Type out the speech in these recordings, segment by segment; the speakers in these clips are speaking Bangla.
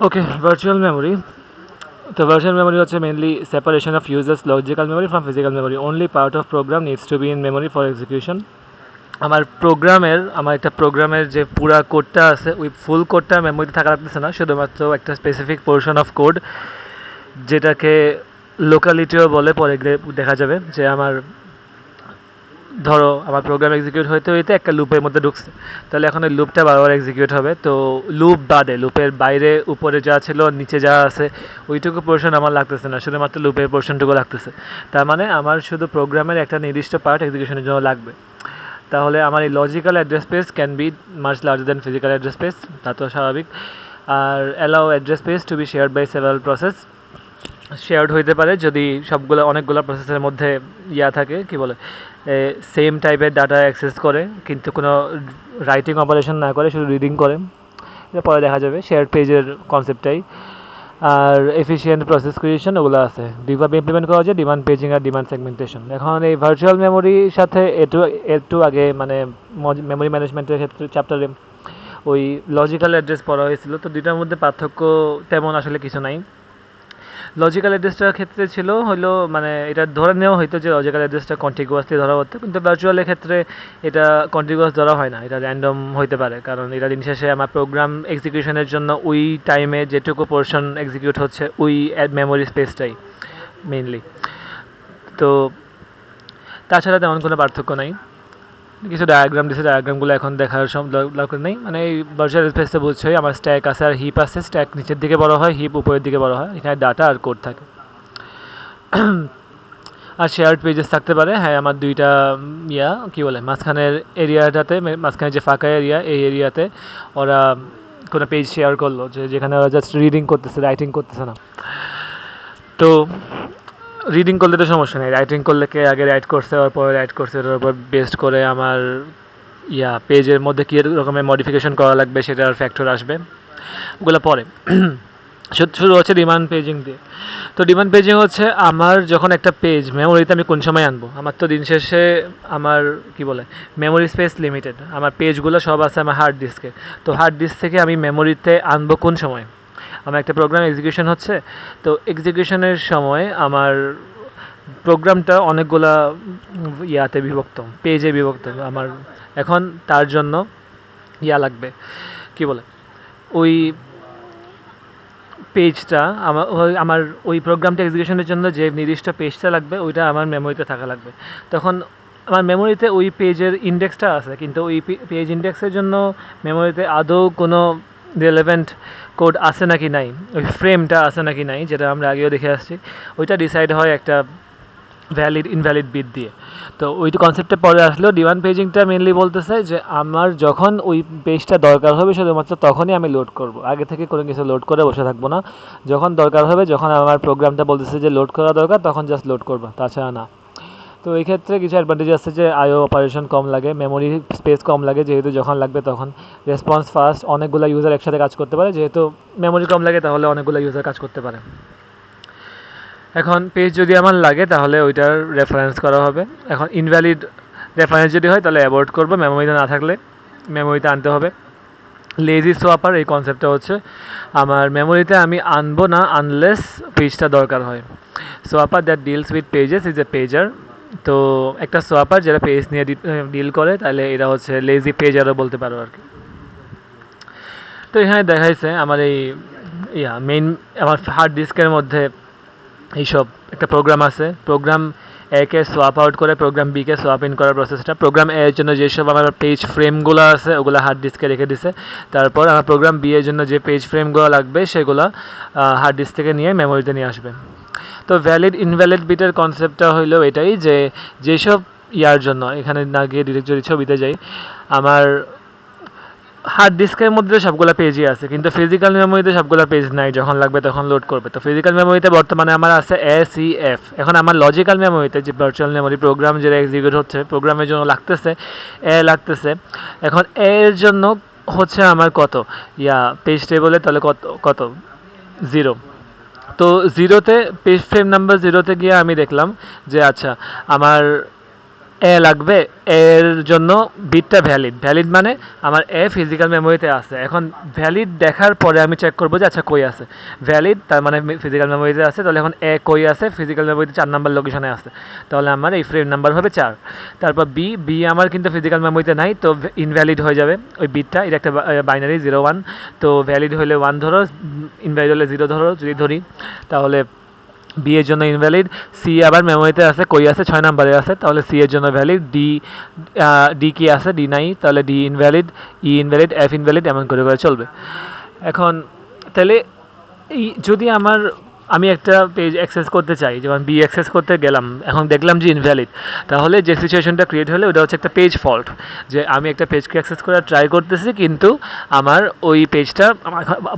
ওকে, ভার্চুয়াল মেমোরি। তো ভার্চুয়াল মেমোরি হচ্ছে mainly separation of users logical memory from physical memory. Only part of program needs to be in memory for execution. আমার একটা প্রোগ্রামের যে পুরা কোডটা আছে ওই ফুল কোডটা মেমোরিতে থাকা লাগতেছে না, শুধুমাত্র একটা স্পেসিফিক পোর্শন অফ কোড, যেটাকে লোকালিটিও বলে। পরে দেখা যাবে যে ধরো আমার প্রোগ্রাম এক্সিকিউট হইতে হইতে একটা লুপের মধ্যে ঢুকছে, তাহলে এখন ওই লুপটা বারবার এক্সিকিউট হবে। তো লুপ বাদে, লুপের বাইরে উপরে যা ছিল নিচে যা আছে ওইটুকু পোর্শন আমার লাগতেছে না, শুধুমাত্র লুপের পোর্শনটুকু লাগতেছে। তার মানে আমার শুধু প্রোগ্রামের একটা নির্দিষ্ট পার্ট এক্সিকিউশনের জন্য লাগবে। তাহলে আমার এই logical address space can be much larger than physical address space, তা তো স্বাভাবিক। আর allow address space to be shared by several process. Shared হইতে পারে যদি অনেকগুলো প্রসেসের মধ্যে থাকে, কি বলে, সেম টাইপের ডাটা অ্যাক্সেস করে কিন্তু কোনো রাইটিং অপারেশন না করে, শুধু রিডিং করে। এটা পরে দেখা যাবে শেয়ার্ড পেজের কনসেপ্টটাই। আর এফিসিয়েন্ট প্রসেস ক্রিয়েশন ওগুলো আছে, দুইভাবে ইমপ্লিমেন্ট করা যায়, ডিমান্ড পেজিং আর ডিমান্ড সেগমেন্টেশন। এখন এই ভার্চুয়াল মেমোরির সাথে একটু আগে মানে মেমোরি ম্যানেজমেন্টের ক্ষেত্রে চ্যাপ্টারে ওই লজিক্যাল অ্যাড্রেস পড়া হয়েছিল। তো দুইটার মধ্যে পার্থক্য তেমন আসলে কিছু নাই। লজিক্যাল অ্যাড্রেসটার ক্ষেত্রে ছিল হলো মানে এটা ধরে নেওয়া হয়তো যে লজিক্যাল অ্যাড্রেসটা কন্টিগুয়াসলি ধরা হতো, কিন্তু ভার্চুয়ালের ক্ষেত্রে এটা কন্টিগুয়াস ধরা হয় না, এটা র্যান্ডম হইতে পারে। কারণ এটা দিন শেষে আমার প্রোগ্রাম এক্সিকিউশনের জন্য ওই টাইমে যেটুকু পোর্শন এক্সিকিউট হচ্ছে ওই মেমোরি স্পেসটাই মেইনলি। তো তাছাড়া তেমন কোনো পার্থক্য নাই। কিছু ডায়াগ্রাম দিচ্ছে, ডায়াগ্রামগুলো এখন দেখার সব দরকার নেই। মানে এই ভার্চুয়াল স্পেসে বুঝছোই আমার স্ট্যাক আছে আর হিপ আছে। স্ট্যাক নিচের দিকে বড় হয়, হিপ উপরের দিকে বড় হয়, এখানে ডাটা আর কোড থাকে। আর শেয়ার্ড পেজেস থাকতে পারে। হ্যাঁ, আমার দুইটা কী বলে মাঝখানের এরিয়াটাতে, মাঝখানে যে ফাঁকা এরিয়া এই এরিয়াতে ওরা কোনো পেজ শেয়ার করলো যেখানে ওরা জাস্ট রিডিং করতেছে, রাইটিং করতেছে না। তো রিডিং করলে তো সমস্যা নেই, রাইটিং করলে কে আগে রাইট করছে ওর পরে রাইট করছে ওটার উপর বেস্ট করে আমার পেজের মধ্যে কী রকমের মডিফিকেশন করা লাগবে সেটার ফ্যাক্টর আসবে, ওগুলো পরে। শুরু হচ্ছে ডিমান্ড পেজিং দিয়ে। তো ডিমান্ড পেজিং হচ্ছে আমার যখন একটা পেজ মেমোরিতে আমি কোন সময় আনবো। আমার তো দিন শেষে আমার কি বলে মেমোরি স্পেস লিমিটেড, আমার পেজগুলো সব আছে আমার হার্ড ডিস্কে। তো হার্ড ডিস্ক থেকে আমি মেমোরিতে আনবো কোন সময়? আমার একটা প্রোগ্রাম এক্সিকিউশন হচ্ছে, তো এক্সিকিউশনের সময় আমার প্রোগ্রামটা অনেকগুলা বিভক্ত, পেজে বিভক্ত। আমার এখন তার জন্য লাগবে, কি বলে, ওই পেজটা আমার ওই প্রোগ্রামটা এক্সিকিউশনের জন্য যে নির্দিষ্ট পেজটা লাগবে ওইটা আমার মেমোরিতে থাকা লাগবে। তখন আমার মেমোরিতে ওই পেজের ইন্ডেক্সটা আছে, কিন্তু ওই পেজ ইন্ডেক্সের জন্য মেমোরিতে আদৌ কোনো রিলেভেন্ট কোড আছে নাকি নাই, ওই ফ্রেমটা আছে নাকি নাই, যেটা আমরা আগেও দেখে আসছি, ওইটা ডিসাইড হয় একটা ভ্যালিড ইনভ্যালিড বিট দিয়ে। তো ওই কনসেপ্টে পরে আসলেও ডিমান্ড পেজিংটা মেনলি বলতেছে যে আমার যখন ওই পেজটা দরকার হবে শুধুমাত্র তখনই আমি লোড করব, আগে থেকে কোনো কিছু লোড করে বসে থাকবো না। যখন দরকার হবে, যখন আমার প্রোগ্রামটা বলতেছে যে লোড করা দরকার, তখন জাস্ট লোড করবো, তাছাড়া না। তো এই ক্ষেত্রে কিছু অ্যাডভান্টেজ আছে যে আইও অপারেশন কম লাগে, মেমোরি স্পেস কম লাগে, যেহেতু যখন লাগবে তখন রেসপন্স ফাস্ট, অনেকগুলো ইউজার একসাথে কাজ করতে পারে। যেহেতু মেমোরি কম লাগে তাহলে অনেকগুলো ইউজার কাজ করতে পারে। এখন পেজ যদি আমার লাগে তাহলে ওইটার রেফারেন্স করা হবে। এখন ইনভ্যালিড রেফারেন্স যদি হয় তাহলে অ্যাভয়েড করবো, মেমোরিতে না থাকলে মেমোরিতে আনতে হবে। লেজি সোয়াপার এই কনসেপ্টটা হচ্ছে আমার মেমোরিতে আমি আনবো না আনলেস পেজটা দরকার হয়। Swapper that deals with pages is a pager. তো একটা সোয়াপার যারা পেজ নিয়ে ডিল করে তাহলে এরা হচ্ছে লেজি পেজারও বলতে পারো আর কি। তো এখানে দেখাইছে আমার এই মেইন আমার হার্ড ডিস্কের মধ্যে এইসব একটা প্রোগ্রাম আছে। প্রোগ্রাম একে সোয়াপ আউট করে প্রোগ্রাম বিকে সোয়াপ ইন করার প্রসেসটা। প্রোগ্রাম এর জন্য যেসব আমার পেজ ফ্রেমগুলো আছে ওগুলো হার্ড ডিস্কে রেখে দিছে। তারপর আমার প্রোগ্রাম বি এর জন্য যে পেজ ফ্রেমগুলো লাগবে সেগুলো হার্ড ডিস্ক থেকে নিয়ে মেমোরিতে নিয়ে আসবে। তো ভ্যালিড ইনভ্যালিড বিটের কনসেপ্টটা হইলো এটাই যে যেসব জন্য, এখানে না গিয়ে ডিরেক্ট যদি ছবিতে যাই, আমার হার্ড ডিস্কের মধ্যে সবগুলো পেজই আছে কিন্তু ফিজিক্যাল মেমোরিতে সবগুলো পেজ নাই, যখন লাগবে তখন লোড করবে। তো ফিজিক্যাল মেমোরিতে বর্তমানে আমার আছে SEF। এখন আমার লজিক্যাল মেমোরিতে যে ভার্চুয়াল মেমোরি প্রোগ্রাম যেটা এক্সিকিউট হচ্ছে, প্রোগ্রামের জন্য লাগতেছে লাগতেছে। এখন এর জন্য হচ্ছে আমার কত পেজ টেবলে, তাহলে কত কত 0। তো 0তে পেজ ফ্রেম নাম্বার 0তে গিয়ে আমি দেখলাম যে আচ্ছা আমার এ লাগবে, এর জন্য বিটটা ভ্যালিড মানে আমার এ ফিজিক্যাল মেমোরিতে আছে। এখন ভ্যালিড দেখার পরে আমি চেক করবো যে আচ্ছা কই আছে, ভ্যালিড তার মানে ফিজিক্যাল মেমোরিতে আছে, তাহলে এখন এ কই আছে, ফিজিক্যাল মেমোরিতে 4 নাম্বার লোকেশনে আছে, তাহলে আমার এই ফ্রেম নাম্বার হবে 4। তারপর বি আমার কিন্তু ফিজিক্যাল মেমোরিতে নাই, তো ইনভ্যালিড হয়ে যাবে ওই বিটটা, এটা একটা বাইনারি 0 1, তো ভ্যালিড হলে 1 ধরো, ইনভ্যালিড হলে 0 ধরো যদি ধরি, তাহলে বি এর জন্য ইনভ্যালিড। সি আবার মেমোরিতে আছে, কই আছে, 6 নাম্বারে আছে, তাহলে সি এর জন্য ভ্যালিড। ডি কি আছে, ডি নাই, তাহলে ডি ইনভ্যালিড, ই ইনভ্যালিড, এফ ইনভ্যালিড, এমন করে করে চলবে। এখন তাহলে এই যদি আমি একটা পেজ অ্যাক্সেস করতে চাই, যেমন বি অ্যাক্সেস করতে গেলাম, এখন দেখলাম যে ইনভ্যালিড, তাহলে যে সিচুয়েশনটা ক্রিয়েট হলে ওটা হচ্ছে একটা পেজ ফল্ট, যে আমি একটা পেজকে অ্যাক্সেস করার ট্রাই করতেছি কিন্তু আমার ওই পেজটা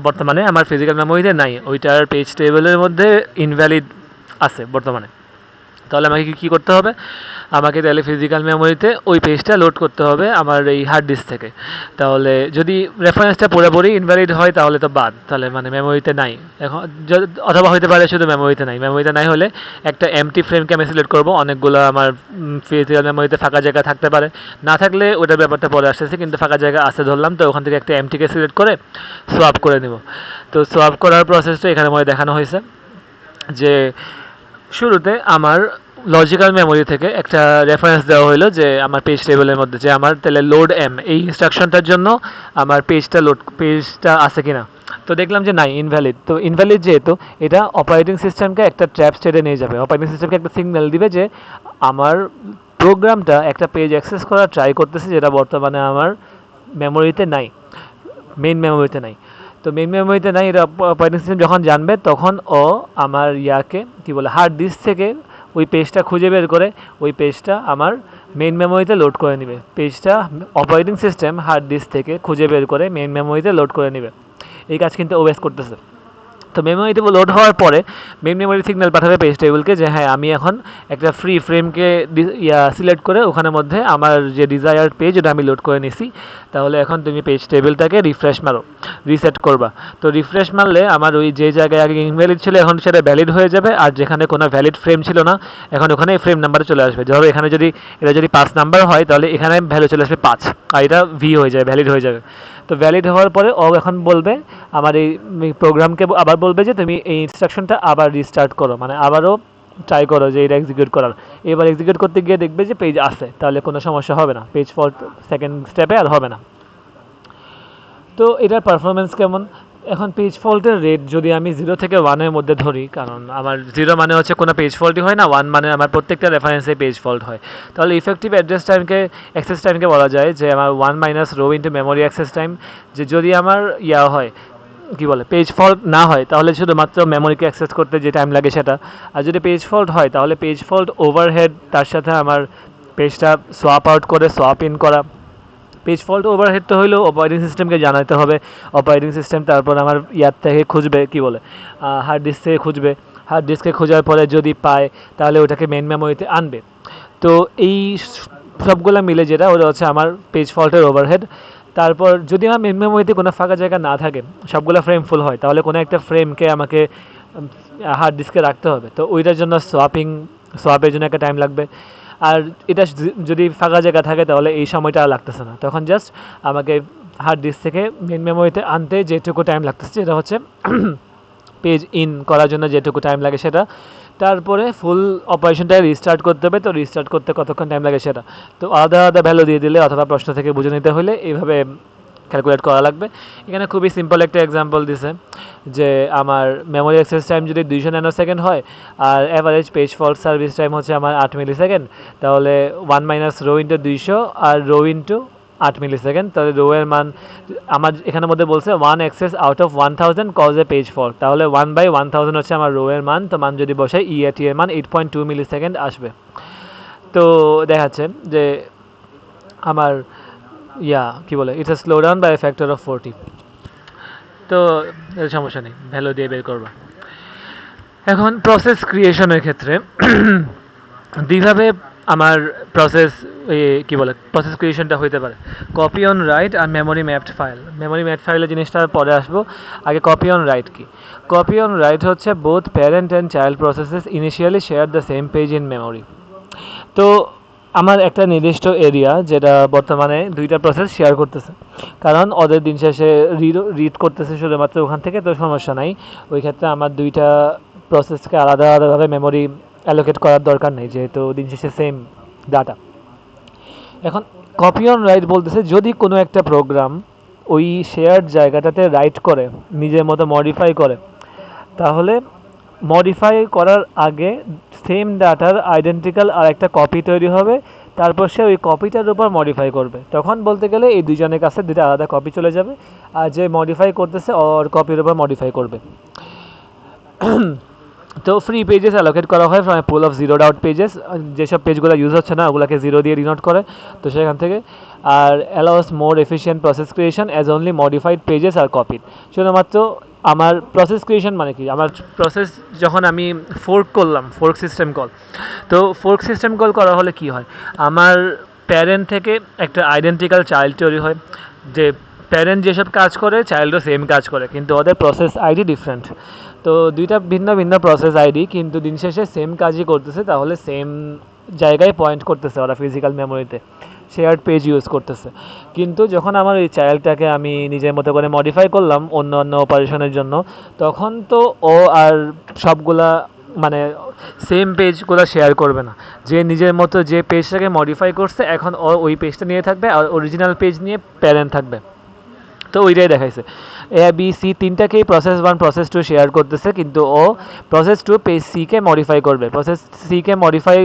বর্তমানে আমার ফিজিক্যাল মেমোরিতে নাই, ওইটার পেজ টেবিলের মধ্যে ইনভ্যালিড আছে বর্তমানে। তাহলে আমাকে কী করতে হবে, আমাকে তাহলে ফিজিক্যাল মেমোরিতে ওই পেজটা লোড করতে হবে আমার এই হার্ড ডিস্ক থেকে। তাহলে যদি রেফারেন্সটা পুরোপুরি ইনভ্যালিড হয় তাহলে তো বাদ, তাহলে মানে মেমোরিতে নাই। এখন অথবা হতে পারে শুধু মেমোরিতে নাই হলে একটা এমটি ফ্রেমকে আমি সিলেক্ট করবো, অনেকগুলো আমার ফিজিক্যাল মেমোরিতে ফাঁকা জায়গা থাকতে পারে, না থাকলে ওটার ব্যাপারটা পরে আসতেছে, কিন্তু ফাঁকা জায়গা আছে ধরলাম, তো ওখান থেকে একটা এমটিকে সিলেক্ট করে সোয়াপ করে নেব। তো সোয়াপ করার প্রসেসটা এখানে মধ্যে দেখানো হয়েছে যে শুরুতে আমার লজিক্যাল মেমোরি থেকে একটা রেফারেন্স দেওয়া হলো যে আমার পেজ টেবিলের মধ্যে যে আমার তাহলে লোড এম এই ইনস্ট্রাকশনটার জন্য আমার পেজটা আছে কিনা, তো দেখলাম যে নাই, ইনভ্যালিড। তো ইনভ্যালিড যেহেতু, এটা অপারেটিং সিস্টেমকে একটা ট্র্যাপ স্টেটে নিয়ে যাবে, অপারেটিং সিস্টেমকে একটা সিগন্যাল দিবে যে আমার প্রোগ্রামটা একটা পেজ অ্যাক্সেস করার ট্রাই করতেছে যেটা বর্তমানে আমার মেমোরিতে নাই, মেইন মেমোরিতে নাই। তো মেইন মেমোরিতে নাই, এটা অপারেটিং সিস্টেম যখন জানবে তখন ও আমার কী বলে হার্ড ডিস্ক থেকে ওই পেজটা খুঁজে বের করে ওই পেজটা আমার মেইন মেমোরিতে লোড করে নেবে, পেজটা অপারেটিং সিস্টেম হার্ড ডিস্ক থেকে খুঁজে বের করে মেইন মেমোরিতে লোড করে নেবে। এই কাজ কিন্তু ওএস করতেছে। তো মেমোরিতে লোড হওয়ার পরে মেইন মেমোরি সিগন্যাল পাঠাবে পেজ টেবিলকে যে হ্যাঁ আমি এখন একটা ফ্রি ফ্রেমকে সিলেক্ট করে ওখানের মধ্যে আমার যে ডিজায়ার্ড পেজ ওটা আমি লোড করে নিছি, তাহলে এখন তুমি পেজ টেবিলটাকে রিসেট করবা। তো রিফ্রেশ মারলে আমার ওই যে জায়গায় আগে ইনভ্যালিড ছিল এখন সেটা ভ্যালিড হয়ে যাবে, আর যেখানে কোনো ভ্যালিড ফ্রেম ছিল না এখন ওখানে ফ্রেম নাম্বার চলে আসবে। ধরো এখানে এটা যদি 5 নাম্বার হয় তাহলে এখানে ভ্যালু চলে আসবে 5, আর এটা ভি হয়ে যাবে, ভ্যালিড হয়ে যাবে। তো ভ্যালিড হওয়ার পরে ও এখন বলবে আমার এই প্রোগ্রামকে আবার বলবে যে তুমি এই ইনস্ট্রাকশনটা আবার রিস্টার্ট করো, মানে আবারও ট্রাই করো যে এটা এক্সিকিউট করার। এবার এক্সিকিউট করতে গিয়ে দেখবে যে পেজ আসে, তাহলে কোনো সমস্যা হবে না, পেজ ফল্ট সেকেন্ড স্টেপে আর হবে না। তো এটার পারফরমেন্স কেমন, এখন পেজ ফল্টের রেট যদি আমি 0 থেকে 1-এর মধ্যে ধরি, কারণ আমার 0 মানে হচ্ছে কোনো পেজ ফল্টই হয় না, 1 মানে আমার প্রত্যেকটা রেফারেন্সে পেজ ফল্ট হয়, তাহলে ইফেক্টিভ অ্যাক্সেস টাইমকে বলা যায় যে আমার 1 minus rho into memory access time. যে যদি আমার হয় কী বলে পেজ ফল্ট না হয় তাহলে শুধুমাত্র মেমোরিকে অ্যাক্সেস করতে যে টাইম লাগে সেটা, আর যদি পেজ ফল্ট হয় তাহলে পেজ ফল্ট ওভারহেড, তার সাথে আমার পেজটা সোয়াপ আউট করে সোয়াপ ইন করা। পেজ ফল্ট ওভারহেড তো হইলেও অপারেটিং সিস্টেমকে জানাতে হবে, অপারেটিং সিস্টেম তারপর আমার থেকে খুঁজবে কী বলে হার্ড ডিস্ক থেকে খুঁজবে, হার্ড ডিস্কে খোঁজার পরে যদি পায় তাহলে ওটাকে মেন মেমোরিতে আনবে। তো এই সবগুলো মিলে যেটা ওটা হচ্ছে আমার পেজ ফল্টের ওভারহেড। তারপর যদি আমার মেন মেমোরিতে কোনো ফাঁকা জায়গা না থাকে, সবগুলো ফ্রেম ফুল হয়, তাহলে কোনো একটা ফ্রেমকে আমাকে হার্ড ডিস্কে রাখতে হবে, তো ওইটার জন্য সোয়াপের জন্য একটা টাইম লাগবে। আর এটা যদি ফাঁকা জায়গা থাকে তাহলে এই সময়টা আর লাগতেছে না, তখন জাস্ট আমাকে হার্ড ডিস্ক থেকে মেন মেমোরিতে আনতে যেটুকু টাইম লাগতেছে যেটা হচ্ছে পেজ ইন করার জন্য যেটুকু টাইম লাগে সেটা, তারপরে ফুল অপারেশনটা রিস্টার্ট করতে হবে, তো রিস্টার্ট করতে কতক্ষণ টাইম লাগে সেটা তো আলাদা আলাদা ভ্যালু দিয়ে দিলে অথবা প্রশ্ন থেকে বুঝে নিতে হলে এইভাবে ক্যালকুলেট করা লাগবে। এখানে খুবই সিম্পল একটা এক্সাম্পল দিছে যে আমার মেমোরি অ্যাক্সেস টাইম যদি 200 ন্যানোসেকেন্ড হয় আর average page fault service time হচ্ছে আমার 8 মিলিসেকেন্ড, তাহলে 1 মাইনাস রো ইন্টু 200 আর রো ইন্টু 8 মিলিসেকেন্ড, তাহলে রো এর মান আমার এখানের মধ্যে বলছে 1 access out of 1000 cause a page fault, তাহলে 1/1000 হচ্ছে আমার রো এর মান, তো মান যদি বসাই ইএটি এর মান 8.2 মিলিসেকেন্ড আসবে। তো দেখাচ্ছে যে আমার কী বলে it's slow down by factor of 40, তো সমস্যা নেই, ভ্যালু দিয়ে বের করবো। এখন প্রসেস ক্রিয়েশনের ক্ষেত্রে দুইভাবে আমার প্রসেস ক্রিয়েশনটা হইতে পারে, কপি অন রাইট আর মেমোরি ম্যাপড ফাইলের জিনিসটা পরে আসবো, আগে কপি অন রাইট কি। কপি অন রাইট হচ্ছে both parent and child processes initially share the same page in memory. তো আমার একটা নির্দিষ্ট এরিয়া যেটা বর্তমানে দুইটা প্রসেস শেয়ার করতেছে, কারণ ওদের দিন শেষে রিড করতেছে শুধুমাত্র ওখান থেকে, তো সমস্যা নাই। ওই ক্ষেত্রে আমার দুইটা প্রসেসকে আলাদা আলাদাভাবে মেমোরি অ্যালোকেট করার দরকার নেই, যেহেতু দিন শেষে সেম ডাটা। এখন কপি অন রাইট বলতেছে যদি কোনো একটা প্রোগ্রাম ওই শেয়ার্ড জায়গাটাতে রাইট করে, নিজের মতো মডিফাই করে, তাহলে মডিফাই করার আগে সেম ডাটার আইডেন্টিক্যাল আর একটা কপি তৈরি হবে, তারপর সে ওই কপিটার উপর মডিফাই করবে। তখন বলতে গেলে এই দুজনের কাছে দুটো আলাদা কপি চলে যাবে, আর যে মডিফাই করতেছে ওর কপির উপর মডিফাই করবে। তো ফ্রি পেজেস অ্যালোকেট করা হয় from pool of zeroed out pages, যেসব পেজগুলো ইউজ হচ্ছে না ওগুলোকে জিরো দিয়ে ডিনোট করে, তো সেখান থেকে। আর allows more efficient process creation as only modified pages are copied. শুধুমাত্র আমার প্রসেস ক্রিয়েশন মানে কি, আমার প্রসেস যখন আমি ফোর্ক করলাম, ফোর্ক সিস্টেম কল, তো ফোর্ক সিস্টেম কল করা হলে কি হয়, আমার প্যারেন্ট থেকে একটা আইডেন্টিক্যাল চাইল্ড তৈরি হয়, যে প্যারেন্ট যেসব কাজ করে চাইল্ডও সেম কাজ করে, কিন্তু ওদের প্রসেস আইডি ডিফারেন্ট। তো দুইটা ভিন্ন ভিন্ন প্রসেস আইডি, কিন্তু দিন শেষে সেম কাজই করতেছে, তাহলে সেম জায়গায় পয়েন্ট করতেছে ওরা ফিজিক্যাল মেমোরিতে, শেয়ার্ড পেজ ইউজ করতেছে। কিন্তু যখন আমার এই চাইল্ডটাকে আমি নিজের মতো করে মডিফাই করলাম অন্য অন্য অপারেশনের জন্য, তখন তো ও আর সবগুলা মানে সেম পেজগুলো শেয়ার করবে না। যে নিজের মতো যে পেজটাকে মডিফাই করছে, এখন ও ওই পেজটা নিয়ে থাকবে, আর অরিজিনাল পেজ নিয়ে প্যারেন্ট থাকবে। তো ওইটাই দেখাইছে, এ বি সি তিনটাকেই প্রসেস 1 প্রসেস 2 শেয়ার করতেছে, কিন্তু ও প্রসেস 2 পেজ সিকে মডিফাই করবে। প্রসেস সিকে মডিফাই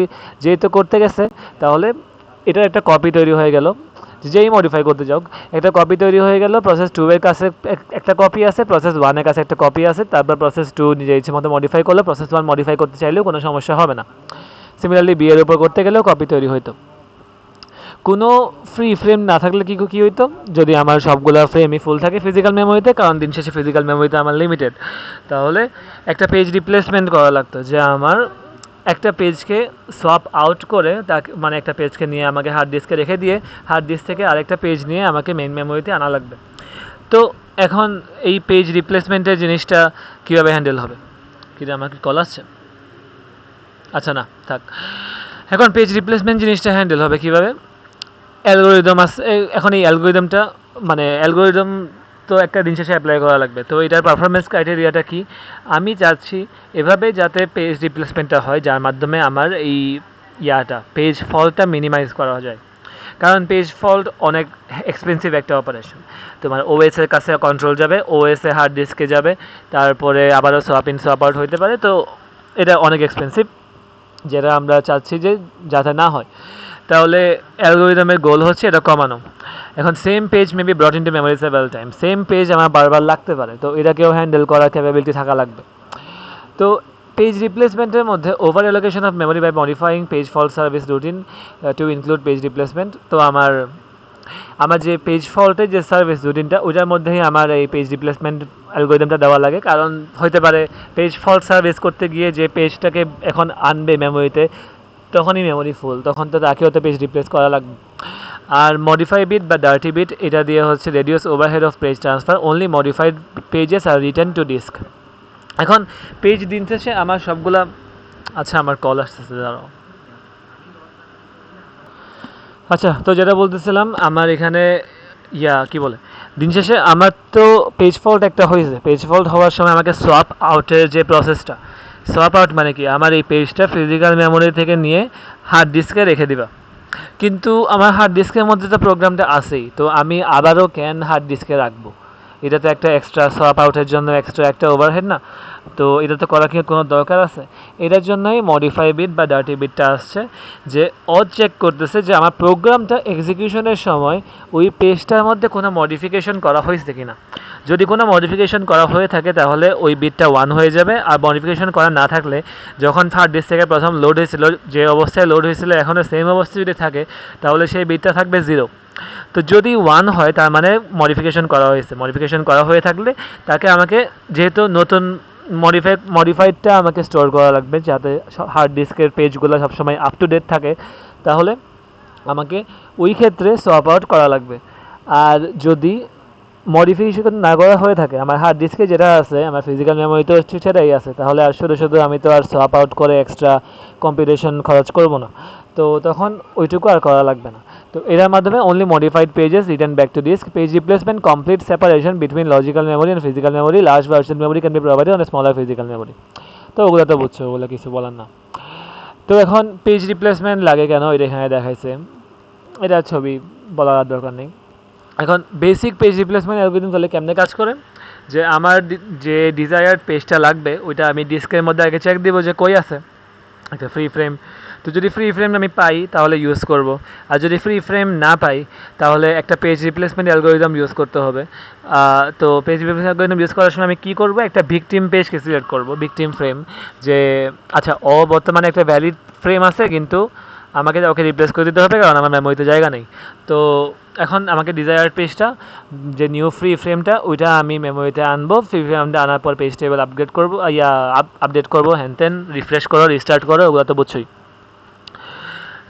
যেহেতু করতে গেছে, তাহলে এটার একটা কপি তৈরি হয়ে গেল, যেই মডিফাই করতে যাও একটা কপি তৈরি হয়ে গেল। প্রসেস 2 এর কাছে একটা কপি আছে, প্রসেস 1 এর কাছে একটা কপি আছে, তারপর প্রসেস 2 নিজে ইচ্ছে মতো মডিফাই করলো, প্রসেস 1 মডিফাই করতে চাইলেও কোনো সমস্যা হবে না। সিমিলারলি বি এর উপর করতে গেলেও কপি তৈরি হইতো। কোনো ফ্রি ফ্রেম না থাকলে কী হইতো, যদি আমার সবগুলো ফ্রেমই ফুল থাকে ফিজিক্যাল মেমোরিতে, কারণ দিন শেষে ফিজিক্যাল মেমোরিতে আমার লিমিটেড, তাহলে একটা পেজ রিপ্লেসমেন্ট করা লাগতো, যে আমার একটা পেজকে সোয়াপ আউট করে, তাকে মানে একটা পেজকে নিয়ে আমাকে হার্ড ডিস্কে রেখে দিয়ে হার্ড ডিস্ক থেকে আরেকটা পেজ নিয়ে আমাকে মেইন মেমোরিতে আনা লাগবে। তো এখন এই পেজ রিপ্লেসমেন্টের জিনিসটা কীভাবে হ্যান্ডেল হবে? কিন্তু আমার কি কল আসছে? আচ্ছা না থাক। এখন পেজ রিপ্লেসমেন্ট জিনিসটা হ্যান্ডেল হবে কীভাবে? অ্যালগোরিদম আছে, এখন এই অ্যালগোরিদমটা মানে অ্যালগোরিদম তো একটা দিন শেষে অ্যাপ্লাই করা লাগবে। তো এটার পারফরমেন্স ক্রাইটেরিয়াটা কি? আমি চাচ্ছি এভাবে যাতে পেজ রিপ্লেসমেন্টটা হয়, যার মাধ্যমে আমার এই পেজ ফল্টটা মিনিমাইজ করা যায়। কারণ পেজ ফল্ট অনেক এক্সপেন্সিভ একটা অপারেশন। তোমার ওএসের কাছে কন্ট্রোল যাবে, ওএসে হার্ড ডিস্কে যাবে, তারপরে আবারও সোয়াপ ইন সোয়াপ আউট হইতে পারে। তো এটা অনেক এক্সপেন্সিভ, যেটা আমরা চাচ্ছি যে যাতে না হয়। তাহলে অ্যালগোরিদমের গোল হচ্ছে এটা কমানো। এখন same page maybe ব্রট into memory several time, same page আমার বারবার লাগতে পারে, তো এটাকেও হ্যান্ডেল করার ক্যাপাবিলিটি থাকা লাগবে। তো পেজ রিপ্লেসমেন্টের মধ্যে over allocation of memory by modifying page fault service routine to include page replacement. তো আমার যে পেজ ফল্টের যে সার্ভিস রুটিনটা, ওটার মধ্যেই আমার এই পেজ রিপ্লেসমেন্ট অ্যালগোরিদমটা দেওয়া লাগে। কারণ হতে পারে পেজ ফল্ট সার্ভিস করতে গিয়ে যে পেজটাকে এখন আনবে মেমোরিতে, তখনই মেমোরি ফুল, তখন তো তাকেও তো পেজ রিপ্লেস করা লাগবে। আর মডিফাই বিট বা ডার্টি বিট, এটা দিয়ে হচ্ছে reduce overhead of page transfer, only modified pages are return to disk. এখন পেজ দিন শেষে আমার সবগুলা, আচ্ছা আমার কল আসতেছে, দাঁড়াও। আচ্ছা, তো যেটা বলতেছিলাম, আমার এখানে কি বলে, দিন শেষে আমার তো পেজ ফল্ট একটা হয়েছে। পেজ ফল্ট হওয়ার সময় আমাকে সোয়াপ আউটের যে প্রসেসটা, সোয়াপ আউট মানে কি, আমার এই পেজটা ফিজিক্যাল মেমোরি থেকে নিয়ে হার্ড ডিস্কে রেখে দিবা। কিন্তু আমার হার্ড ডিস্কের মধ্যে তো প্রোগ্রামটা আছেই, তো আমি আবারও ক্যান হার্ড ডিস্কে রাখবো? এটা তো একটা এক্সট্রা সোয়াপ আউটের জন্য এক্সট্রা একটা ওভারহেড না? তো এটা তো করার কি কোনো দরকার আছে? এটার জন্যই মডিফাই বিট বা ডার্টি বিটটা আসছে, যে ও চেক করতেছে যে আমার প্রোগ্রামটা এক্সিকিউশনের সময় ওই পেজটার মধ্যে কোনো মডিফিকেশন করা হয়েছে কিনা। যদি কোনো মডিফিকেশন করা হয়ে থাকে তাহলে ওই বিটটা 1 হয়ে যাবে, আর মডিফিকেশন করা না থাকলে, যখন হার্ড ডিস্ক থেকে প্রথম লোড হয়েছিল, যে অবস্থায় লোড হয়েছিল এখনও সেম অবস্থায় যদি থাকে, তাহলে সেই বিটটা থাকবে 0। তো যদি 1 হয় তার মানে মডিফিকেশন করা হয়েছে। মডিফিকেশন করা হয়ে থাকলে তাকে আমাকে, যেহেতু নতুন মডিফাইডটা আমাকে স্টোর করা লাগবে, যাতে হার্ড ডিস্কের পেজগুলো সবসময় আপ টু ডেট থাকে, তাহলে আমাকে ওই ক্ষেত্রে সোয়াপ আউট করা লাগবে। আর যদি মডিফিকেশন না করা হয়ে থাকে, আমার হার্ড ডিস্কে যেটা আছে, আমার ফিজিক্যাল মেমোরিতে হচ্ছে সেটাই আছে, তাহলে আর শুধু আমি তো আর সোয়াপ আউট করে এক্সট্রা কম্পিউটেশন খরচ করব না। তো তখন ওইটুকু আর করা লাগবে না। তো এটার মাধ্যমে only modified pages return back to disk, page replacement, complete separation between logical memory and physical memory, large virtual memory can be provided on smaller physical memory. তো ওগুলো তো বুঝছো, ওগুলো কিছু বলার না। তো এখন পেজ রিপ্লেসমেন্ট লাগে কেন, এটা এখানে দেখাইছে, এটা ছবি বলার দরকার নেই। এখন বেসিক পেজ রিপ্লেসমেন্ট অ্যালগরিদম তাহলে কেমনে কাজ করে, যে আমার যে ডিজায়ার্ড পেজটা লাগবে ওইটা আমি ডিস্কের মধ্যে আগে চেক দিব যে কই আছে একটা ফ্রি ফ্রেম। তো যদি ফ্রি ফ্রেম আমি পাই তাহলে ইউজ করব, আর যদি ফ্রি ফ্রেম না পাই তাহলে একটা পেজ রিপ্লেসমেন্ট অ্যালগরিদম ইউজ করতে হবে। তো পেজ রিপ্লেসমেন্ট অ্যালগরিদম ইউজ করার সময় আমি কী করব, একটা ভিকটিম পেজকে সিলেক্ট করব, ভিকটিম ফ্রেম, যে আচ্ছা ও বর্তমানে একটা ভ্যালিড ফ্রেম আছে কিন্তু আমাকে ওকে রিপ্লেস করে দিতে হবে কারণ আমার মেমোরিতে জায়গা নেই। তো এখন আমাকে ডিজায়ার্ড পেজটা, যে নিউ ফ্রি ফ্রেমটা, ওইটা আমি মেমোরিতে আনবো। ফ্রি ফ্রেমটা আনার পর পেজ টেবিল আপগ্রেড করবো, আপডেট করবো, হ্যান রিফ্রেশ করো, রিস্টার্ট করো, ওগুলো তো বুঝছোই।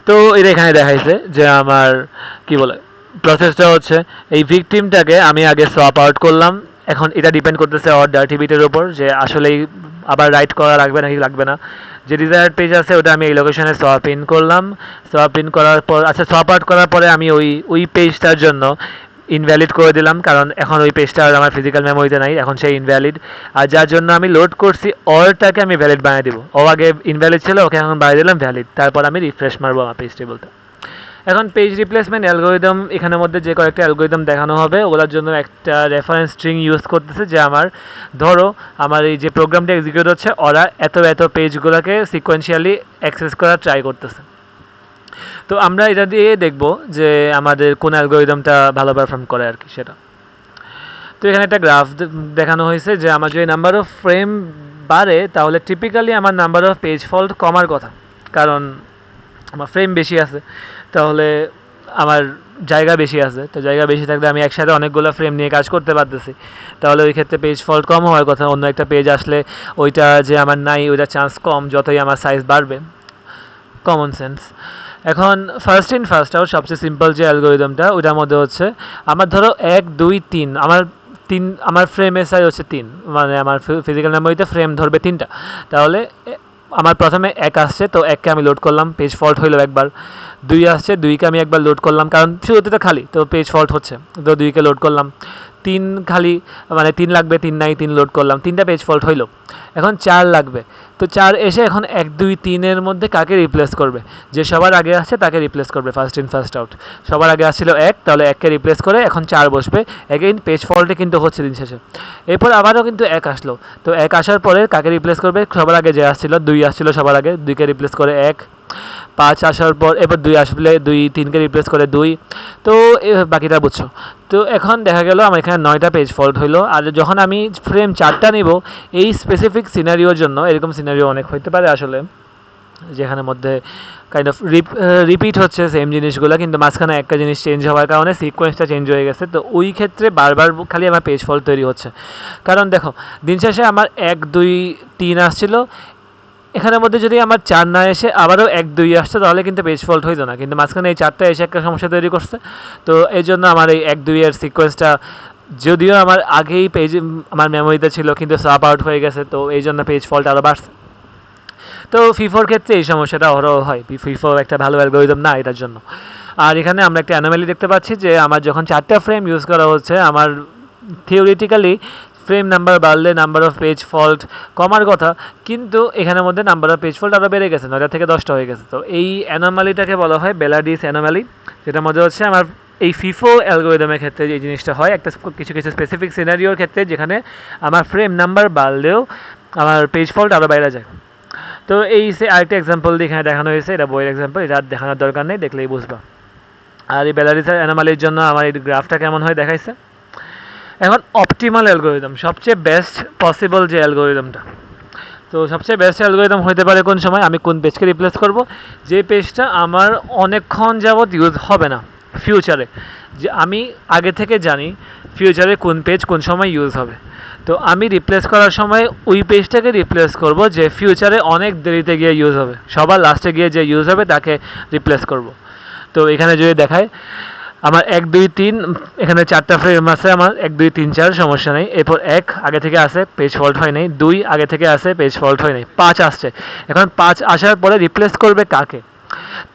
তো এটা এখানে দেখাইছে যে আমার কি বলে প্রসেসটা হচ্ছে, এই ভিকটিমটাকে আমি আগে সোয়াপ আউট করলাম। এখন এটা ডিপেন্ড করতেছে ওর ডার্টি বিটের উপর, যে আসলেই আবার রাইট করা লাগবে নাকি লাগবে না। যে ডিজায়ার্ড পেজ আছে ওটা আমি এই লোকেশনে সোয়াপ ইন করলাম। সোয়াপ ইন করার পর, আচ্ছা সোয়াপ আউট করার পরে আমি ওই পেজটার জন্য ইনভ্যালিড করে দিলাম, কারণ এখন ওই পেজটা আর আমার ফিজিক্যাল মেমোরিতে নাই, এখন সেই ইনভ্যালিড। আর যার জন্য আমি লোড করছি ওরটাকে আমি ভ্যালিড বানিয়ে দিব। ও আগে ইনভ্যালিড ছিল, ওকে এখন বানিয়ে দিলাম ভ্যালিড, তারপর আমি রিফ্রেশ মারবো আমার পেজ টেবিলটা। এখন পেজ রিপ্লেসমেন্ট অ্যালগরিদম, এখানের মধ্যে যে কয়েকটা অ্যালগরিদম দেখানো হবে ওগুলোর জন্য একটা রেফারেন্স স্ট্রিং ইউজ করতেছে, যে আমার ধরো আমার এই যে প্রোগ্রামটা এক্সিকিউট হচ্ছে ওরা এত এত পেজগুলোকে সিকোয়েন্সিয়ালি অ্যাক্সেস করার ট্রাই করতেছে। তো আমরা এটা দিয়ে দেখব যে আমাদের কোন অ্যালগরিদমটা ভালো পারফর্ম করে আর কি সেটা। তো এখানে একটা গ্রাফ দেখানো হয়েছে যে আমার যদি নাম্বার অফ ফ্রেম বাড়ে তাহলে টিপিক্যালি আমার নাম্বার অফ পেজ ফল্ট কমার কথা, কারণ আমার ফ্রেম বেশি আছে, তাহলে আমার জায়গা বেশি আছে। তো জায়গা বেশি থাকলে আমি একসাথে অনেকগুলো ফ্রেম নিয়ে কাজ করতে পারতেছি, তাহলে ওই ক্ষেত্রে পেজ ফল্ট কম হওয়ার কথা। অন্য একটা পেজ আসলে ওইটা যে আমার নাই ওইটা চান্স কম, যতই আমার সাইজ বাড়বে, কমন সেন্স। এখন ফার্স্ট ইন ফার্স্ট আউট সবচেয়ে সিম্পল যে অ্যালগরিদমটা, ওইটার মধ্যে হচ্ছে আমার ধরো 1 2 3, আমার ফ্রেমের সাইজ হচ্ছে 3, মানে আমার ফিজিক্যাল মেমোরিতে ফ্রেম ধরবে 3টা। তাহলে আমার প্রথমে 1 আসছে, তো 1কে আমি লোড করলাম, পেজ ফল্ট হইলো একবার। 2 আসছে, 2কে আমি একবার লোড করলাম, কারণ শুরুতে তো খালি, তো পেজ ফল্ট হচ্ছে, তো 2কে লোড করলাম। 3 খালি, মানে 3 লাগবে, 3 নাই, 3 লোড করলাম, 3টা পেজ ফল্ট হইলো। এখন 4 লাগবে, তো 4 এসে এখন 1 2 3-এর মধ্যে কাকে রিপ্লেস করবে, যে সবার আগে আসছে তাকে রিপ্লেস করবে, ফার্স্ট ইন ফার্স্ট আউট। সবার আগে আসছিল 1, তাহলে 1কে রিপ্লেস করে এখন 4 বসবে। এগেইন পেজ ফল্টে কিন্তু হচ্ছে দিন শেষে। এরপর আবারও কিন্তু 1 আসলো, তো 1 আসার পরে কাকে রিপ্লেস করবে, সবার আগে যে আসছিল 2 আসছিল সবার আগে, 2কে রিপ্লেস করে 1। 5 আসার পর এবার 2 আসলে 2 3কে রিপ্লেস করে 2। তো বাকিটা বুঝছো। তো এখন দেখা গেল আমার এখানে 9টা পেজ ফল্ট হইলো। আর যখন আমি ফ্রেম 4টা নিব এই স্পেসিফিক সিনারিওর জন্য, এরকম সিনারিও অনেক হইতে পারে আসলে, যেখানে মধ্যে কাইন্ড অফ রিপিট হচ্ছে সেম জিনিসগুলো, কিন্তু মাঝখানে একটা জিনিস চেঞ্জ হওয়ার কারণে সিকোয়েন্সটা চেঞ্জ হয়ে গেছে। তো ওই ক্ষেত্রে বারবার খালি আমার পেজ ফল্ট তৈরি হচ্ছে, কারণ দেখো দিন শেষে আমার 1 2 3 আসছিল, এখানের মধ্যে যদি আমার 4 না এসে আবারও 1 2 আসছে তাহলে কিন্তু পেজ ফল্ট হইতো না, কিন্তু মাঝখানে এই 4টা এসে একটা সমস্যা তৈরি করছে। তো এই জন্য আমার এই 1 2 এর সিকোয়েন্সটা যদিও আমার আগেই পেজ আমার মেমোরিতে ছিল কিন্তু সোয়াপ আউট হয়ে গেছে, তো এই জন্য পেজ ফল্ট আরও বাড়ছে। তো ফিফোর ক্ষেত্রে এই সমস্যাটা অহরহ হয়, ফিফো একটা ভালো অ্যালগরিদম না এটার জন্য। আর এখানে আমরা একটা অ্যানোমালি দেখতে পাচ্ছি যে আমার যখন 4টা ফ্রেম ইউজ করা হচ্ছে, আমার থিওরিটিক্যালি ফ্রেম নাম্বার বাড়লে নাম্বার অফ পেজ ফল্ট কমার কথা, কিন্তু এখানের মধ্যে নাম্বার অফ পেজ ফল্ট আরও বেড়ে গেছে, 9টা থেকে 10টা হয়ে গেছে। তো এই অ্যানোমালিটাকে বলা হয় বেলাডিস অ্যানোমালি, যেটার মধ্যে হচ্ছে আমার এই ফিফো অ্যালগরিদমের ক্ষেত্রে এই জিনিসটা হয় একটা কিছু কিছু স্পেসিফিক সিনারিওর ক্ষেত্রে, যেখানে আমার ফ্রেম নাম্বার বাড়লেও আমার পেজ ফল্ট আরও বাইরে যায়। তো এই আরেকটা এক্সাম্পল এখানে দেখানো হয়েছে, এটা বইয়ের এক্সাম্পল, এটা দেখানোর দরকার নেই, দেখলেই বুঝবা। আর এই বেলারিস অ্যানোমালির জন্য আমার এই গ্রাফটা কেমন হয় দেখাইছে। এখন অপটিমাল অ্যালগরিদম, সবচেয়ে বেস্ট পসিবল যে অ্যালগরিদমটা, তো সবচেয়ে বেস্ট অ্যালগরিদম হতে পারে কোন সময়, আমি কোন পেজকে রিপ্লেস করব, যে পেজটা আমার অনেকক্ষণ যাবৎ ইউজ হবে না ফিউচারে, যে আমি আগে থেকে জানি ফিউচারে কোন পেজ কোন সময় ইউজ হবে। তো আমি রিপ্লেস করার সময় ওই পেজটাকে রিপ্লেস করব যে ফিউচারে অনেক দেরিতে গিয়ে ইউজ হবে, সবার লাস্টে গিয়ে যে ইউজ হবে তাকে রিপ্লেস করব। তো এখানে যদি দেখায় আমার 1 2 3, এখানে 4টা ফ্রেম আছে আমার 1 2 3 4, সমস্যা নেই। এরপর 1 আগে থেকে আসে, পেজ ফল্ট হয় নাই। 2 আগে থেকে আসে, পেজ ফল্ট হয় নাই। 5 আসছে, এখন 5 আসার পরে রিপ্লেস করবে কাকে,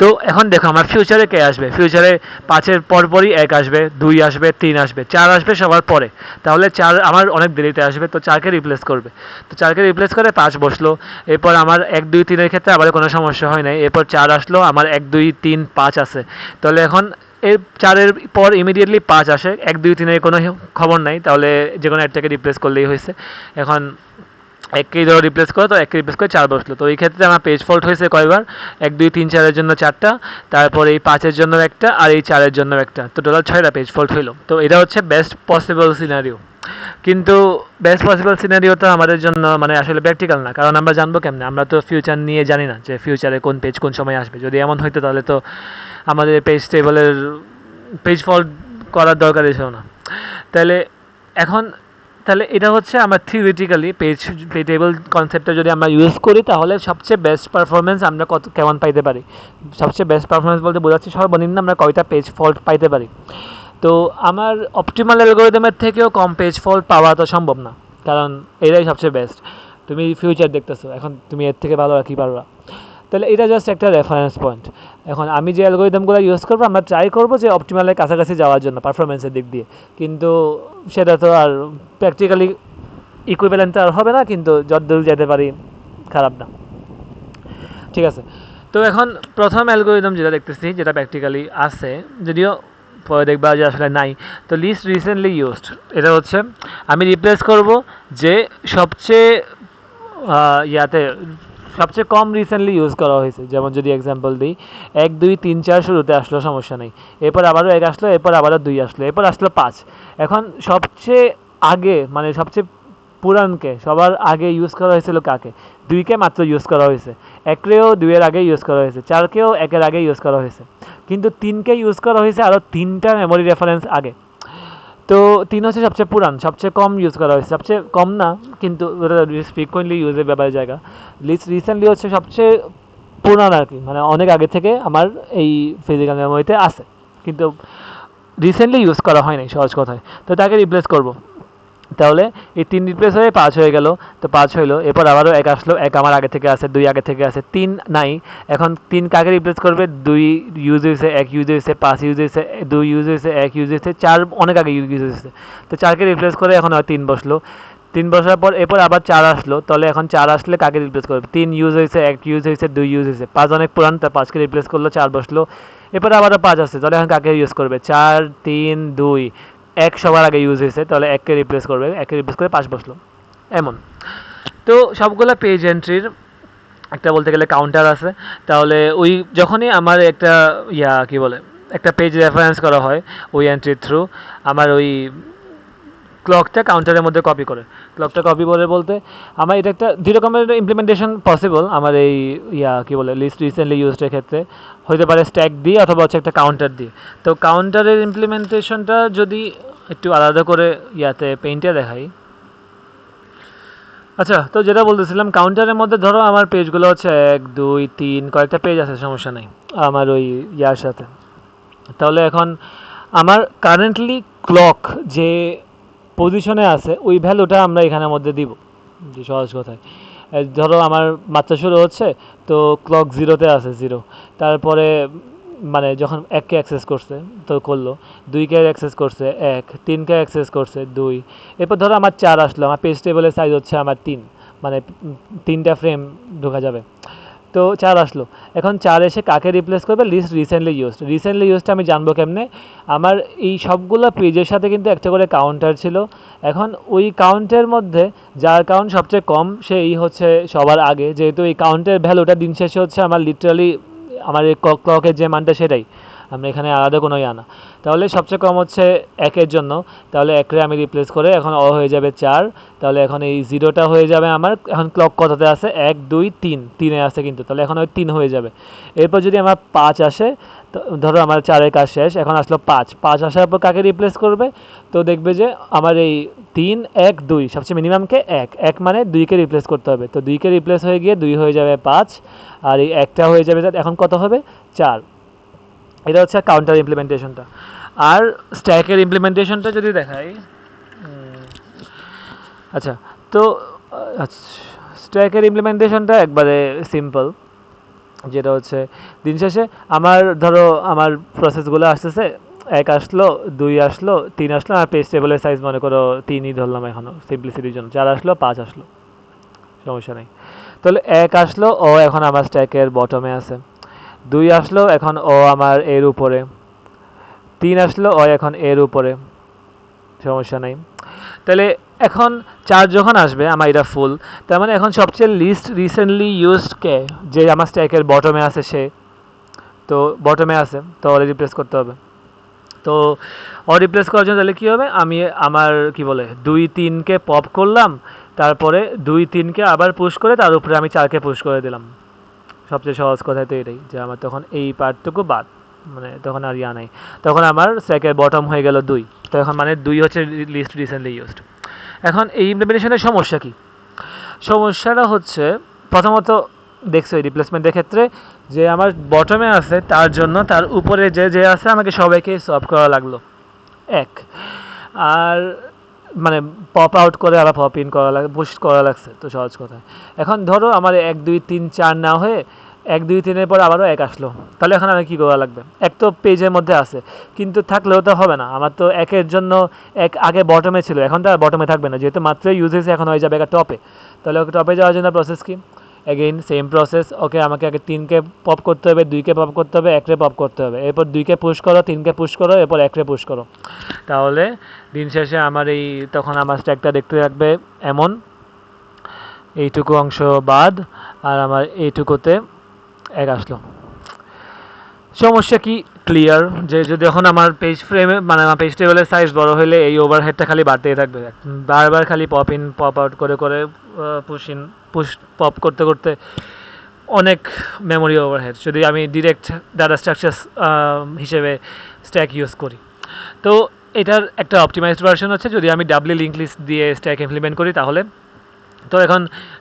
তো এখন দেখো আমার ফিউচারে কে আসবে, ফিউচারে 5-এর পরপরই 1 আসবে, 2 আসবে, 3 আসবে, 4 আসবে সবার পরে। তাহলে 4 আমার অনেক দেরিতে আসবে, তো 4কে রিপ্লেস করবে। তো 4কে রিপ্লেস করে 5 বসলো। এরপর আমার 1 2 3 এর ক্ষেত্রে আবার কোনো সমস্যা হয় নাই। এরপর 4 আসলো, আমার 1 2 3 5 আছে। তাহলে এখন এই 4-এর পর ইমিডিয়েটলি 5 আসে, 1 2 3 এর কোনো খবর নাই, তাহলে যে কোনো একটাকে রিপ্লেস করলেই হয়েছে। এখন এককেই ধরো রিপ্লেস করো, তো এককে রিপ্লেস করে 4 বসলো। তো এই ক্ষেত্রে আমার পেজ ফল্ট হয়েছে কয়বার, 1 2 3 4-এর জন্য 4টা, তারপর এই 5-এর জন্য একটা, আর এই 4-এর জন্য একটা, তো টোটাল 6টা পেজ ফল্ট হইলো। তো এটা হচ্ছে বেস্ট পসিবল সিনারিও। কিন্তু বেস্ট পসিবল সিনারিওটা আমাদের জন্য মানে আসলে প্র্যাকটিক্যাল না, কারণ আমরা জানবো কেমনে, আমরা তো ফিউচার নিয়ে জানি না যে ফিউচারে কোন পেজ কোন সময় আসবে। যদি এমন হইতো তাহলে তো আমাদের পেজ টেবলের পেজ ফল্ট করার দরকারই ছিল না। তাহলে এখন তাহলে এটা হচ্ছে আমার থিওরিটিক্যালি পেজ টেবল কনসেপ্টটা যদি আমরা ইউজ করি তাহলে সবচেয়ে বেস্ট পারফরমেন্স আমরা কেমন পাইতে পারি। সবচেয়ে বেস্ট পারফরমেন্স বলতে বোঝাচ্ছি সর্বনিম্ন আমরা কয়টা পেজ ফল্ট পাইতে পারি। তো আমার অপটিমাল অ্যালগোরিদমের থেকেও কম পেজ ফল্ট পাওয়া তো সম্ভব না, কারণ এটাই সবচেয়ে বেস্ট। তুমি ফিউচার দেখতেছো, এখন তুমি এর থেকে ভালো আর কি পারবা। তাহলে এটা জাস্ট একটা রেফারেন্স পয়েন্ট। এখন আমি যে অ্যালগোরিদমগুলো ইউজ করবো, আমরা ট্রাই করবো যে অপটিমালের কাছাকাছি যাওয়ার জন্য পারফরমেন্সের দিক দিয়ে, কিন্তু সেটা তো আর প্র্যাকটিক্যালি ইকুইভ্যালেন্ট আর হবে না, কিন্তু যতদূর যেতে পারি খারাপ না। ঠিক আছে, তো এখন প্রথম অ্যালগোরিদম যেটা দেখতেছি, যেটা প্র্যাকটিক্যালি আছে, যদিও পরে দেখবা যে আসলে নাই, তো লিস্ট রিসেন্টলি ইউজড। এটা হচ্ছে আমি রিপ্লেস করব যে সবচেয়ে ইয়াতে সবচেয়ে কম রিসেন্টলি ইউজ করা হয়েছে। যেমন যদি এক্সাম্পল দিই, 1 2 3 4 শুরুতে আসলো, সমস্যা নেই। এরপর আবারও 1 আসলো, এরপর আবারও 2 আসলো, এরপর আসলো 5। এখন সবচেয়ে আগে মানে সবচেয়ে পুরানকে সবার আগে ইউজ করা হয়েছিল কাকে? 2কে মাত্র ইউজ করা হয়েছে। 1কেও 2-এর আগে ইউজ করা হয়েছে, 4কেও 1-এর আগে ইউজ করা হয়েছে, কিন্তু 3কে ইউজ করা হয়েছে আরও 3টা মেমোরি রেফারেন্স আগে। তো 3 হচ্ছে সবচেয়ে পুরান, সবচেয়ে কম ইউজ করা হয়েছে, সবচেয়ে কম না কিন্তু ফ্রিকোয়েন্টলি ইউজের ব্যাপারে জায়গা। লিস্ট রিসেন্টলি হচ্ছে সবচেয়ে পুরান আর কি, মানে অনেক আগে থেকে আমার এই ফিজিক্যাল মেমোরিতে আছে, কিন্তু রিসেন্টলি ইউজ করা হয় নাই সহজ কথায়। তো তাকে রিপ্লেস করব। তাহলে এই 3 রিপ্লেস হয়ে 5 হয়ে গেল, তো 5 হইলো। এরপর আবারও 1 আসলো, 1 আমার আগে থেকে আছে, 2 আগে থেকে আছে, 3 নাই। এখন 3 কাকে রিপ্লেস করবে? 2 ইউজ হয়েছে, 1 ইউজ হয়েছে, 5 ইউজ হয়েছে, 2 ইউজ হয়েছে, 1 ইউজ হয়েছে, 4 অনেক আগে ইউজ হয়েছে। তো 4কে রিপ্লেস করে এখন আর 3 বসলো। 3 বসার পর এরপর আবার 4 আসলো, তাহলে এখন 4 আসলে কাকে রিপ্লেস করবে? 3 ইউজ হয়েছে, 1 ইউজ হয়েছে, 2 ইউজ হয়েছে, 5 অনেক পুরান, তার 5কে রিপ্লেস করলো, 4 বসলো। এরপর আবারও 5 আসছে, তাহলে এখন কাকে ইউজ করবে? 4 3 2, 1 সবার আগে ইউজ হয়েছে, তাহলে 1কে রিপ্লেস করবে, 1কে রিপ্লেস করে 5 বসলো। এমন। তো সবগুলো পেজ এন্ট্রির একটা বলতে গেলে কাউন্টার আছে। তাহলে ওই যখনই আমার একটা কি বলে একটা পেজ রেফারেন্স করা হয় ওই এন্ট্রির থ্রু, আমার ওই ক্লকটা কাউন্টারের মধ্যে কপি করে। ক্লকটা কপি করে বলতে আমার এটা একটা 2 রকমের ইমপ্লিমেন্টেশন পসিবল আমার এই কি বলে লিস্ট রিসেন্টলি ইউজডের ক্ষেত্রে। হতে পারে স্ট্যাক দিয়ে অথবা হচ্ছে একটা কাউন্টার দিয়ে। তো কাউন্টারের ইমপ্লিমেন্টেশনটা যদি একটু আলাদা করে পেইন্টে দেখাই। আচ্ছা, তো যেটা বলতেছিলাম, কাউন্টারের মধ্যে ধরো আমার পেজগুলো হচ্ছে 1 2 3 কয়েকটা পেজ আছে, সমস্যা নেই আমার ওই সাথে। তাহলে এখন আমার কারেন্টলি ক্লক যে পজিশনে আছে ওই ভ্যালুটা আমরা এখানের মধ্যে দিব, যে সহজ কথায়। ধরো আমার মাত্রা শুরু হচ্ছে, তো ক্লক 0-তে আছে 0, তারপরে মানে যখন 1কে অ্যাক্সেস করছে তো করলো, 2কে অ্যাক্সেস করছে 1, 3কে অ্যাক্সেস করছে 2, এরপর ধরো আমার 4 আসলো, আমার পেজ টেবিলের সাইজ হচ্ছে আমার 3, মানে 3টা ফ্রেম ঢোকা যাবে। তো 4 আসলো, এখন 4 এসে কাকে রিপ্লেস করবে? Least recently used. রিসেন্টলি ইউজটা আমি জানবো কেমনে? আমার এই সবগুলো পেজের সাথে কিন্তু একটা করে কাউন্টার ছিল। এখন ওই কাউন্টের মধ্যে যার কাউন্ট সবচেয়ে কম সেই হচ্ছে সবার আগে, যেহেতু এই কাউন্টের ভ্যালুটা দিন শেষে হচ্ছে আমার লিটারালি আমার এই ক্লকের যে মানটা সেটাই, আমরা এখানে আলাদা কোনো আনা। তাহলে সবচেয়ে কম হচ্ছে 1-এর জন্য, তাহলে 1-রে আমি রিপ্লেস করে এখন হয়ে যাবে 4। তাহলে এখন এই 0টা হয়ে যাবে আমার, এখন ক্লক কততে আছে? 1 2 3, 3-এ আছে কিন্তু, তাহলে এখন ওই 3 হয়ে যাবে। এরপর যদি আমার 5 আসে, তো ধরো আমার 4-এর কাজ শেষ, এখন আসলো 5। 5 আসার পর কাকে রিপ্লেস করবে? তো দেখবে যে আমার এই 3 1 2 সবচেয়ে মিনিমামকে 1 1 মানে 2কে রিপ্লেস করতে হবে, তো 2কে রিপ্লেস হয়ে গিয়ে 2 হয়ে যাবে 5, আর এই 1টা হয়ে যাবে, এখন কত হবে? 4। এটা হচ্ছে কাউন্টার ইমপ্লিমেন্টেশনটা। আর স্ট্যাকের ইমপ্লিমেন্টেশনটা যদি দেখাই, আচ্ছা, তো স্ট্যাকের ইমপ্লিমেন্টেশনটা একবারে সিম্পল। যেটা হচ্ছে দিন শেষে আমার ধরো আমার প্রসেসগুলো আসতেছে, 1 আসলো, 2 আসলো, 3 আসলো, আর পেজ টেবিলের সাইজ মনে করো 3ই ধরলাম এখনও সিম্পলিসিটির জন্য, 4 আসলো, 5 আসলো, সমস্যা নেই। তাহলে 1 আসলো, ও এখন আমার স্ট্যাকের বটমে আছে। 2 আসলো, এখন ও আমার এর উপরে। 3 আসলো, ও এখন এর উপরে, সমস্যা নেই। তাহলে এখন 4 যখন আসবে আমার এটা ফুল, তার মানে এখন সবচেয়ে লিস্ট রিসেন্টলি ইউজড কে, যে আমার স্ট্যাকের বটমে আছে সে, তো বটমে আছে, তো ওরে রিপ্লেস করতে হবে। তো ও রিপ্লেস করার জন্য তাহলে কী হবে, আমি আমার কি বলে 2-3কে পপ করলাম, তারপরে 2-3কে আবার পুশ করে তার উপরে আমি 4কে পুশ করে দিলাম। সবচেয়ে সহজ কথা তো এটাই, যে আমার তখন এই পার্টটুকু বাদ, মানে তখন আর নাই, তখন আমার স্ট্যাকের বটম হয়ে গেল 2, তো এখন মানে 2 হচ্ছে লিস্ট রিসেন্টলি ইউজড। এখন এই ইমপ্লিমেন্টেশনের সমস্যা কি? সমস্যাটা হচ্ছে প্রথমত দেখছো এই রিপ্লেসমেন্টের ক্ষেত্রে, যে আমার বটমে আছে তার জন্য তার উপরে যে যে আছে আমাকে সবাইকে সলভ করা লাগলো এক, আর মানে পপ আউট করে আবার পপ ইন করা লাগে, পুশ করা লাগছে, তো সহজ কথা। এখন ধরো আমার 1 2 3 4 না হয়ে 1 2 3-এর পর আবারও 1 আসলো, তাহলে এখন আমার কী করা লাগবে? এক তো পেজের মধ্যে আছে, কিন্তু থাকলেও তো হবে না, আমার তো 1-এর জন্য 1 আগে বটমে ছিল, এখন তো আর বটমে থাকবে না, যেহেতু মাত্রই ইউজ হয়েছে, এখন হয়ে যাবে একটা টপে। তাহলে ওকে টপে যাওয়ার জন্য প্রসেস কি? এগেইন সেম প্রসেস, ওকে আমাকে আগে 3কে পপ করতে হবে, 2কে পপ করতে হবে, 1রে পপ করতে হবে, এরপর 2কে পুশ করো, 3কে পুশ করো, এরপর 1রে পুশ করো। তাহলে দিন শেষে আমার এই তখন আমার স্ট্যাকটা দেখতে থাকবে এমন, এইটুকু অংশ বাদ, আর আমার এইটুকুতে 1 আসলো। সমস্যা কি? ক্লিয়ার, যে যদি এখন আমার পেজ ফ্রেমে মানে আমার পেজ টেবিলের সাইজ বড় হলে এই ওভারহেডটা খালি বাড়তেই থাকবে, বারবার খালি পপ ইন পপ আউট করে করে পুশ ইন পুশ পপ করতে করতে অনেক মেমোরি ওভারহেড, যদি আমি ডিরেক্ট ডাটা স্ট্রাকচার হিসেবে স্ট্যাক ইউজ করি। তো এটার একটা অপটিমাইজড ভার্সন হচ্ছে যদি আমি ডাবলি লিঙ্ক লিস্ট দিয়ে স্ট্যাক ইমপ্লিমেন্ট করি তাহলে। তো এখন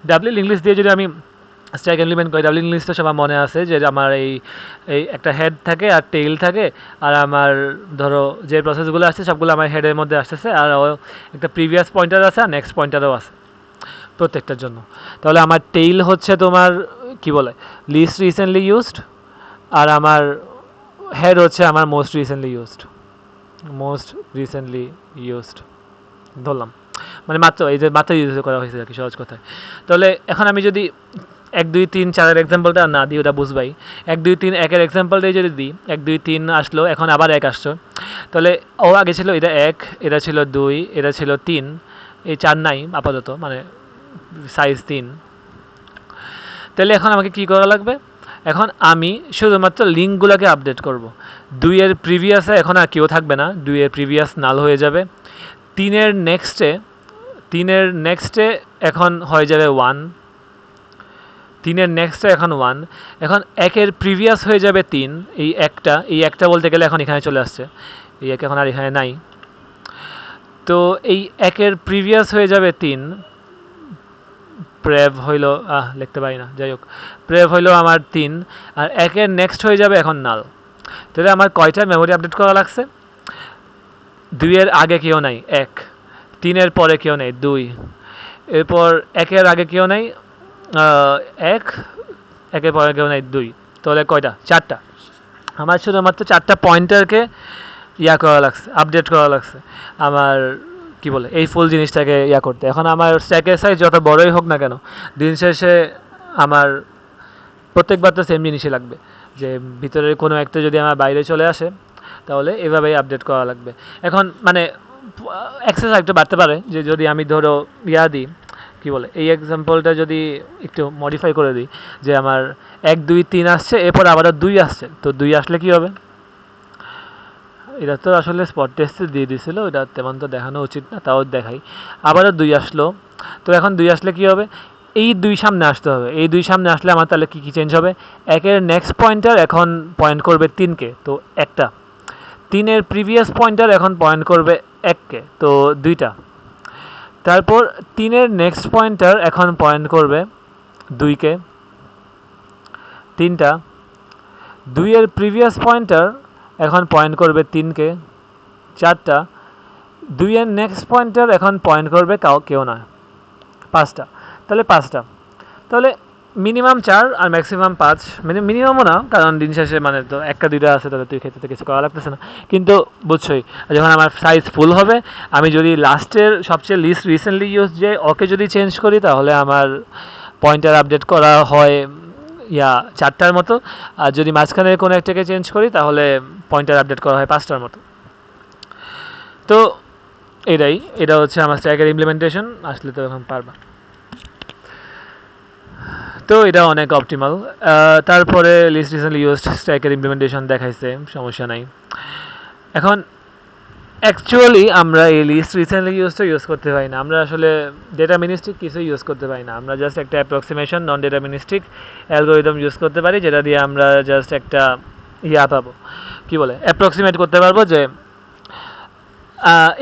ডাবলি লিঙ্ক লিস্ট দিয়ে যদি আমি স্ট্যাক ইমপ্লিমেন্ট করি, ডাবলি লিঙ্ক লিস্টটা সবার মনে আছে যে আমার এই এই একটা হেড থাকে আর টেইল থাকে, আর আমার ধরো যে প্রসেসগুলো আসছে সবগুলো আমার হেডের মধ্যে আসতেছে, আর একটা প্রিভিয়াস পয়েন্টার আছে আর নেক্সট পয়েন্টারও আছে প্রত্যেকটার জন্য। তাহলে আমার টেইল হচ্ছে তোমার কি বলে লিস্ট রিসেন্টলি ইউজড, আর আমার হেড হচ্ছে আমার মোস্ট রিসেন্টলি ইউজড ধরলাম, মানে মাত্র এই যে মাত্র ইউজ করা হয়েছে আর কি, সহজ কথায়। তাহলে এখন আমি যদি 1 2 3 4-এর এক্সাম্পলটা না দিই, ওটা বুঝবাই। 1 2 3 1-এর এক্সাম্পলটাই যদি দিই, 1 2 3 আসলো, এখন আবার 1 আসছো, তাহলে ও আগে ছিল এটা 1, এটা ছিল 2, এটা ছিল 3, এই 4 নাই আপাতত, মানে সাইজ 3। তাহলে এখন আমাকে কী করা লাগবে? এখন আমি শুধুমাত্র লিঙ্কগুলোকে আপডেট করব। 2-এর প্রিভিয়াসে এখন আর কেউ থাকবে না, 2-এর প্রিভিয়াস নাল হয়ে যাবে। 3-এর নেক্সটে এখন হয়ে যাবে 1, 3-এর নেক্সটে এখন 1, এখন 1-এর প্রিভিয়াস হয়ে যাবে 3, এই একটা বলতে গেলে এখন এখানে চলে আসছে, এই 1 এখন আর এখানে নাই। তো এই 1-এর প্রিভিয়াস হয়ে যাবে 3, প্রেভ হইল লিখতে পারি না, যাই হোক, প্রেভ হইল আমার 3, আর 1-এর নেক্সট হয়ে যাবে এখন নাল। তাহলে আমার কয়টা মেমোরি আপডেট করা লাগছে? 2-এর আগে কেউ নাই 1, 3-এর পরে কেউ নেই 2, এরপর 1-এর আগে কেউ নেই 1, 1-এর পরে কেউ নেই 2, তাহলে কয়টা? 4টা। আমার শুধুমাত্র 4টা পয়েন্টারকে করা লাগছে, আপডেট করা লাগছে আমার কি বলে এই ফুল জিনিসটাকে করতে। এখন আমার স্ট্যাকের সাইজ যত বড়ই হোক না কেন, দিন শেষে আমার প্রত্যেকবার তো সেম জিনিসই লাগবে, যে ভিতরের কোনো একটা যদি আমার বাইরে চলে আসে তাহলে এভাবেই আপডেট করা লাগবে। এখন মানে অ্যাক্সেস একটু বাড়তে পারে, যে যদি আমি ধরো দিই কী বলে এই এক্সাম্পলটা যদি একটু মডিফাই করে দিই, যে আমার 1 2 3 আসছে, এরপর আবারও 2 আসছে, তো 2 আসলে কী হবে? এটা তো আসলে স্পট টেস্টে দিয়ে দিয়েছিল, এটা তেমন তো দেখানো উচিত না, তাও দেখাই। আবারও 2 আসলো, তো এখন 2 আসলে কী হবে? এই 2 সামনে আসতে হবে, এই 2 সামনে আসলে আমার তাহলে কী কী চেঞ্জ হবে? 1-এর নেক্সট পয়েন্টার এখন পয়েন্ট করবে 3কে, তো একটা। 3-এর প্রিভিয়াস পয়েন্টার এখন পয়েন্ট করবে 1কে, তো 2টা। তারপর 3-এর নেক্সট পয়েন্টার এখন পয়েন্ট করবে 2কে, 3টা। 2-এর প্রিভিয়াস পয়েন্টার এখন পয়েন্ট করবে 3কে, 4টা। 2-এর নেক্সট পয়েন্টার এখন পয়েন্ট করবে কেউ না, 5টা। তাহলে 5টা। তাহলে মিনিমাম 4 আর ম্যাক্সিমাম 5, মানে মিনিমামও না, কারণ দিন শেষে মানে তো একটা দুইটা আছে, তাহলে তুই ক্ষেত্রে তো কিছু করা লাগতেছে না। কিন্তু বুঝছই, যখন আমার সাইজ ফুল হবে, আমি যদি লাস্টের সবচেয়ে লিস্ট রিসেন্টলি ইউজ যে ওকে যদি চেঞ্জ করি, তাহলে আমার পয়েন্টার আপডেট করা হয় 4টার মতো, আর যদি মাঝখানে কোনো একটাকে চেঞ্জ করি তাহলে পয়েন্টার আপডেট করা হয় 5টার মতো। তো এটা হচ্ছে আমার স্ট্যাকের ইমপ্লিমেন্টেশন। আসলে তো এখন পারবা, তো এটা অনেক অপটিমাল। তারপরে লিস্ট রিসেন্টলি ইউজড স্ট্যাকের ইমপ্লিমেন্টেশন দেখাইছে, সমস্যা নাই। এখন অ্যাকচুয়ালি আমরা এই লিস্ট রিসেন্টলি ইউজটা ইউজ করতে পারি না, আমরা আসলে ডেটামিনিস্টিক কিছু ইউজ করতে পারি না। আমরা জাস্ট একটা অ্যাপ্রক্সিমেশন নন ডেটামিনিস্টিক অ্যালগোরিদম ইউজ করতে পারি, যেটা দিয়ে আমরা জাস্ট একটা পাবো, কী বলে, অ্যাপ্রক্সিমেট করতে পারবো যে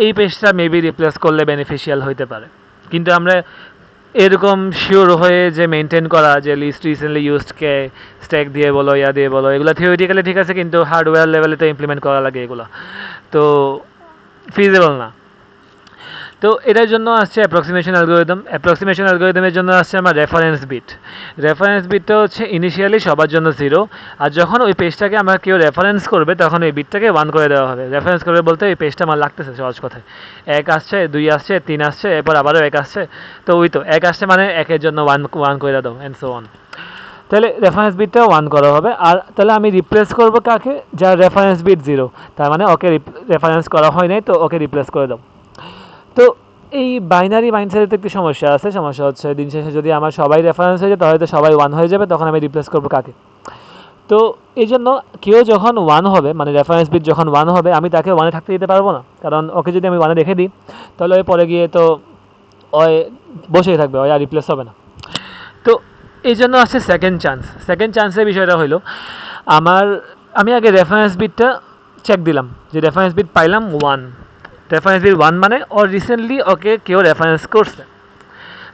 এই পেজটা মেবি রিপ্লেস করলে বেনিফিশিয়াল হইতে পারে। কিন্তু আমরা এরকম শিওর হয়ে যে মেনটেন করা যে লিস্ট রিসেন্টলি ইউজডকে স্ট্যাক দিয়ে বলো দিয়ে বলো, এগুলো থিওরিটিক্যালি ঠিক আছে, কিন্তু হার্ডওয়্যার লেভেলে তো ইমপ্লিমেন্ট করা লাগে এগুলো, তো ফিজিবল না। তো এটার জন্য আসছে অ্যাপ্রক্সিমেশন অ্যালগোরিদম। অ্যাপ্রক্সিমেশন অ্যালগোরিদমের জন্য আসছে আমার রেফারেন্স বিট। রেফারেন্স বিটটা হচ্ছে ইনিশিয়ালি সবার জন্য 0, আর যখন ওই পেজটাকে আমার কেউ রেফারেন্স করবে তখন ওই বিটটাকে 1 করে দেওয়া হবে। রেফারেন্স করবে বলতে এই পেজটা আমার লাগতেছে, সহজ কথায় 1 আসছে, 2 আসছে, 3 আসছে, এরপর আবারও 1 আসছে, তো ওই তো 1 আসছে মানে 1-এর জন্য 1 করে দাও, অ্যান্ড সো অন। তাহলে রেফারেন্স বিটটা 1 করা হবে। আর তাহলে আমি রিপ্লেস করব কাকে? যার রেফারেন্স বিট 0, তার মানে ওকে রেফারেন্স করা হয় নাই, তো ওকে রিপ্লেস করে দাও। তো এই বাইনারি মাইন্ডসেটের একটি সমস্যা আছে। সমস্যা হচ্ছে দিন শেষে যদি আমার সবাই রেফারেন্স হয়ে যায়, তাহলে তো সবাই 1 হয়ে যাবে, তখন আমি রিপ্লেস করবো কাকে? তো এই জন্য কেউ যখন 1 হবে, মানে রেফারেন্স বিট যখন 1 হবে, আমি তাকে 1-এ থাকতে দিতে পারবো না, কারণ ওকে যদি আমি 1-এ রেখে দিই, তাহলে ওই পরে গিয়ে তো ওই বসেই থাকবে, ওই আর রিপ্লেস হবে না। তো এই জন্য আসছে সেকেন্ড চান্স। সেকেন্ড চান্সের বিষয়টা হলো আমি আগে রেফারেন্স বিটটা চেক দিলাম, যে রেফারেন্স বিট পাইলাম 1। রেফারেন্স বিট 1 মানে ওর রিসেন্টলি ওকে কেউ রেফারেন্স করছে,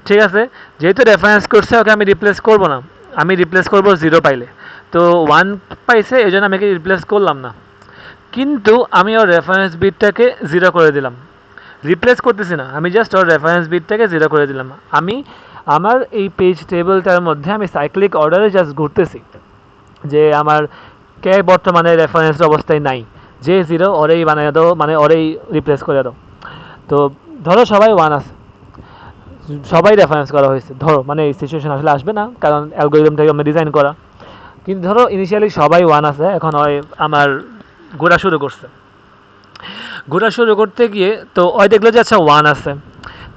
ঠিক আছে। যেহেতু রেফারেন্স করছে, ওকে আমি রিপ্লেস করবো না, আমি রিপ্লেস করবো 0 পাইলে। তো 1 পাইছে, এই জন্য আমি রিপ্লেস করলাম না, কিন্তু আমি ওর রেফারেন্স বিটটাকে 0 করে দিলাম। রিপ্লেস করতেছি না, আমি জাস্ট ওর রেফারেন্স বিটটাকে 0 করে দিলাম। আমি আমার এই পেজ টেবিলটার মধ্যে আমি সাইক্লিক অর্ডারে জাস্ট ঘুরতেছি যে আমার কে বর্তমানে রেফারেন্স অবস্থায় নাই, যে 0 ওরেই বানিয়ে দাও, মানে ওরেই রিপ্লেস করে দাও। তো ধরো সবাই 1 আছে, সবাই রেফারেন্স করা হয়েছে, ধরো, মানে এই সিচুয়েশন আসলে আসবে না, কারণ অ্যালগোরিদমটাকে আমরা ডিজাইন করা। কিন্তু ধরো ইনিশিয়ালি সবাই 1 আছে, এখন হয় আমার ঘোরা শুরু করছে। ঘোরা শুরু করতে গিয়ে তো ওই দেখলো যে আচ্ছা 1 আছে,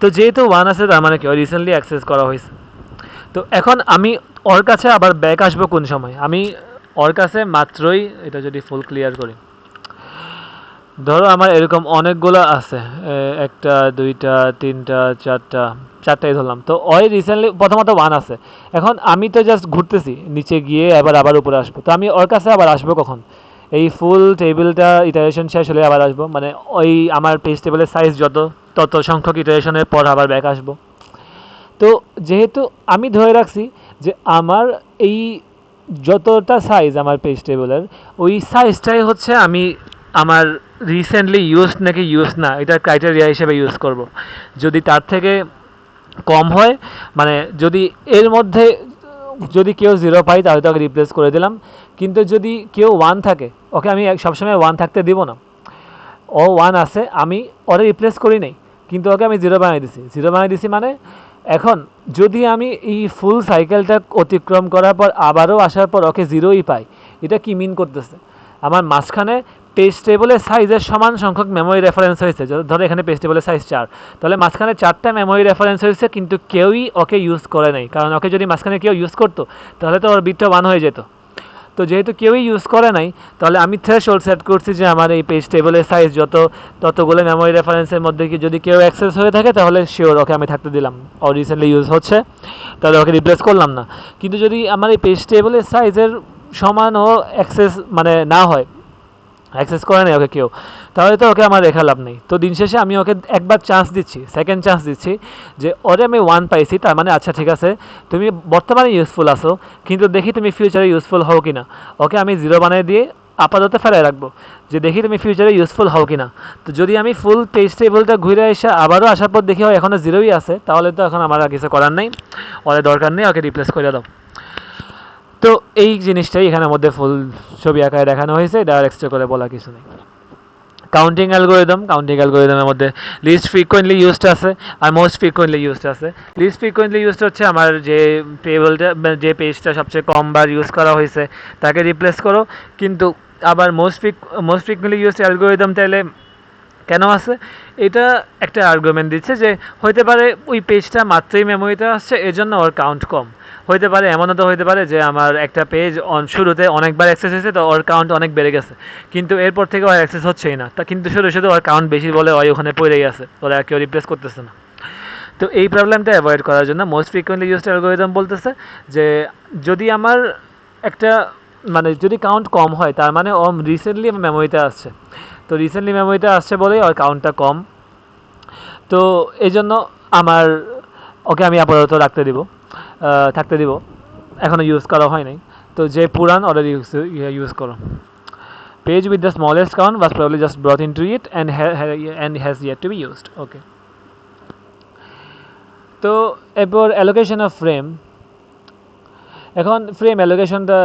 তো যেহেতু 1 আছে তার মানে কি ওই রিসেন্টলি অ্যাক্সেস করা হয়েছে। তো এখন আমি ওর কাছে আবার ব্যাক আসবো কোন সময়? আমি ওর কাছে মাত্রই, এটা যদি ফুল ক্লিয়ার করি, ধরো আমার এরকম অনেকগুলো আছে, 1টা 2টা 3টা 4টাই ধরলাম। তো ওই রিসেন্টলি প্রথমত 1 আছে, এখন আমি তো জাস্ট ঘুরতেছি নিচে গিয়ে আবার উপরে আসবো। তো আমি ওর কাছে আবার আসবো কখন? এই ফুল টেবিলটা ইটারেশন শেষ হলে আবার আসবো, মানে ওই আমার পেজ টেবিলের সাইজ তত সংখ্যক ইটারেশনের পর আবার ব্যাক আসবো। তো যেহেতু আমি ধরে রাখছি যে আমার এই যতটা সাইজ আমার পেজ টেবিলের, ওই সাইজটাই হচ্ছে আমি আমার রিসেন্টলি ইউজ নাকি ইউজ না, এটা ক্রাইটেরিয়া হিসেবে ইউজ করব। যদি তার থেকে কম হয়, মানে যদি এর মধ্যে যদি কেউ 0 পাই, তাহলে তো ওকে রিপ্লেস করে দিলাম। কিন্তু যদি কেউ 1 থাকে, ওকে আমি সবসময় 1 থাকতে দিব না। ও 1 আছে, আমি ওরে রিপ্লেস করি নাই, কিন্তু ওকে আমি 0 বানিয়ে দিছি। 0 বানিয়ে দিছি মানে এখন যদি আমি এই ফুল সাইকেলটা অতিক্রম করার পর আবারও আসার পর ওকে 0ই পাই, এটা কি মিন করতেছে? আমার মাঝখানে পেজ টেবিলের সাইজের সমান সংখ্যক মেমোরি রেফারেন্স হয়েছে। ধরো এখানে পেজ টেবিলের সাইজ 4, তাহলে মাঝখানে 4টা মেমোরি রেফারেন্স হয়েছে, কিন্তু কেউই ওকে ইউজ করে নাই, কারণ ওকে যদি মাঝখানে কেউ ইউজ করতো, তাহলে তো ওর বিটটা 1 হয়ে যেত। তো যেহেতু কেউই ইউজ করে নাই, তাহলে আমি থ্রেশহোল্ড সেট করছি যে আমার এই পেজ টেবিলের সাইজ ততগুলো মেমোরি রেফারেন্সের মধ্যে কি যদি কেউ অ্যাক্সেস হয়ে থাকে, তাহলে শিওর ওকে আমি থাকতে দিলাম। ও রিসেন্টলি ইউজ হচ্ছে, তাহলে ওকে রিপ্লেস করলাম না। কিন্তু যদি আমার এই পেজ টেবিলের সাইজের সমান ও অ্যাক্সেস মানে না হয়, অ্যাক্সেস করে নেই ওকে কেউ, তাহলে তো ওকে আমার রেখা লাভ নেই। তো দিন শেষে আমি ওকে একবার চান্স দিচ্ছি, সেকেন্ড চান্স দিচ্ছি, যে ওরে আমি 1 পাইছি, তার মানে আচ্ছা ঠিক আছে, তুমি বর্তমানে ইউজফুল আছো, কিন্তু দেখি তুমি ফিউচারে ইউজফুল হও কি না। ওকে আমি 0 বানিয়ে দিয়ে আপাতত ফেরাই রাখবো, যে দেখি তুমি ফিউচারে ইউজফুল হও কি না। তো যদি আমি ফুল পেজ টেবিলটা ঘুরে এসে আবারও আসার পর দেখি হয় এখনও 0ই আছে, তাহলে তো এখন আমার আর কিছু করার নেই, ওরে দরকার নেই, ওকে রিপ্লেস করে দাও। তো এই জিনিসটাই এখানের মধ্যে ফুল ছবি আকারে দেখানো হয়েছে, এটা আর এক্সট্রা করে বলা কিছু নেই। কাউন্টিং অ্যালগোরিদমের মধ্যে লিস্ট ফ্রিকোয়েন্টলি ইউজড আছে আর মোস্ট ফ্রিকোয়েন্টলি ইউজড আছে। লিস্ট ফ্রিকোয়েন্টলি ইউজড হচ্ছে আমার যে টেবলটা যে পেজটা সবচেয়ে কম বার ইউজ করা হয়েছে তাকে রিপ্লেস করো। কিন্তু আবার মোস্ট ফ্রিকোয়েন্টলি ইউজড অ্যালগোরিদম তাইলে কেন আছে, এটা একটা আর্গুমেন্ট দিচ্ছে যে হইতে পারে ওই পেজটা মাত্রই মেমোরিতে আসছে, এজন্য ওর কাউন্ট কম। হইতে পারে এমনও তো হইতে পারে যে আমার একটা পেজ শুরুতে অনেকবার অ্যাক্সেস হয়েছে, তো ওর কাউন্ট অনেক বেড়ে গেছে, কিন্তু এরপর থেকে ওর অ্যাক্সেস হচ্ছেই না, তা কিন্তু শুধু শুধু ওর কাউন্ট বেশি বলে ওই ওখানে পড়েই আছে, ওরা কেউ রিপ্লেস করতেছে না। তো এই প্রবলেমটা অ্যাভয়েড করার জন্য মোস্ট ফ্রিকোয়েন্টলি ইউজড অ্যালগোরিদম বলতেছে যে যদি আমার একটা মানে যদি কাউন্ট কম হয় তার মানে ও রিসেন্টলি আমার মেমোরিতে আসছে, তো রিসেন্টলি মেমোরিতে আসছে বলেই ওর কাউন্টটা কম। তো এই জন্য আমার ওকে আমি আপাতত থাকতে দিব, এখনও ইউজ করা হয় নাই। তো যে পুরান অলরেডি ইউজ করো। Page with the smallest count was probably just brought into it and has yet to be used. Okay. তো এরপর অ্যালোকেশন অফ ফ্রেম। এখন ফ্রেম অ্যালোকেশনটা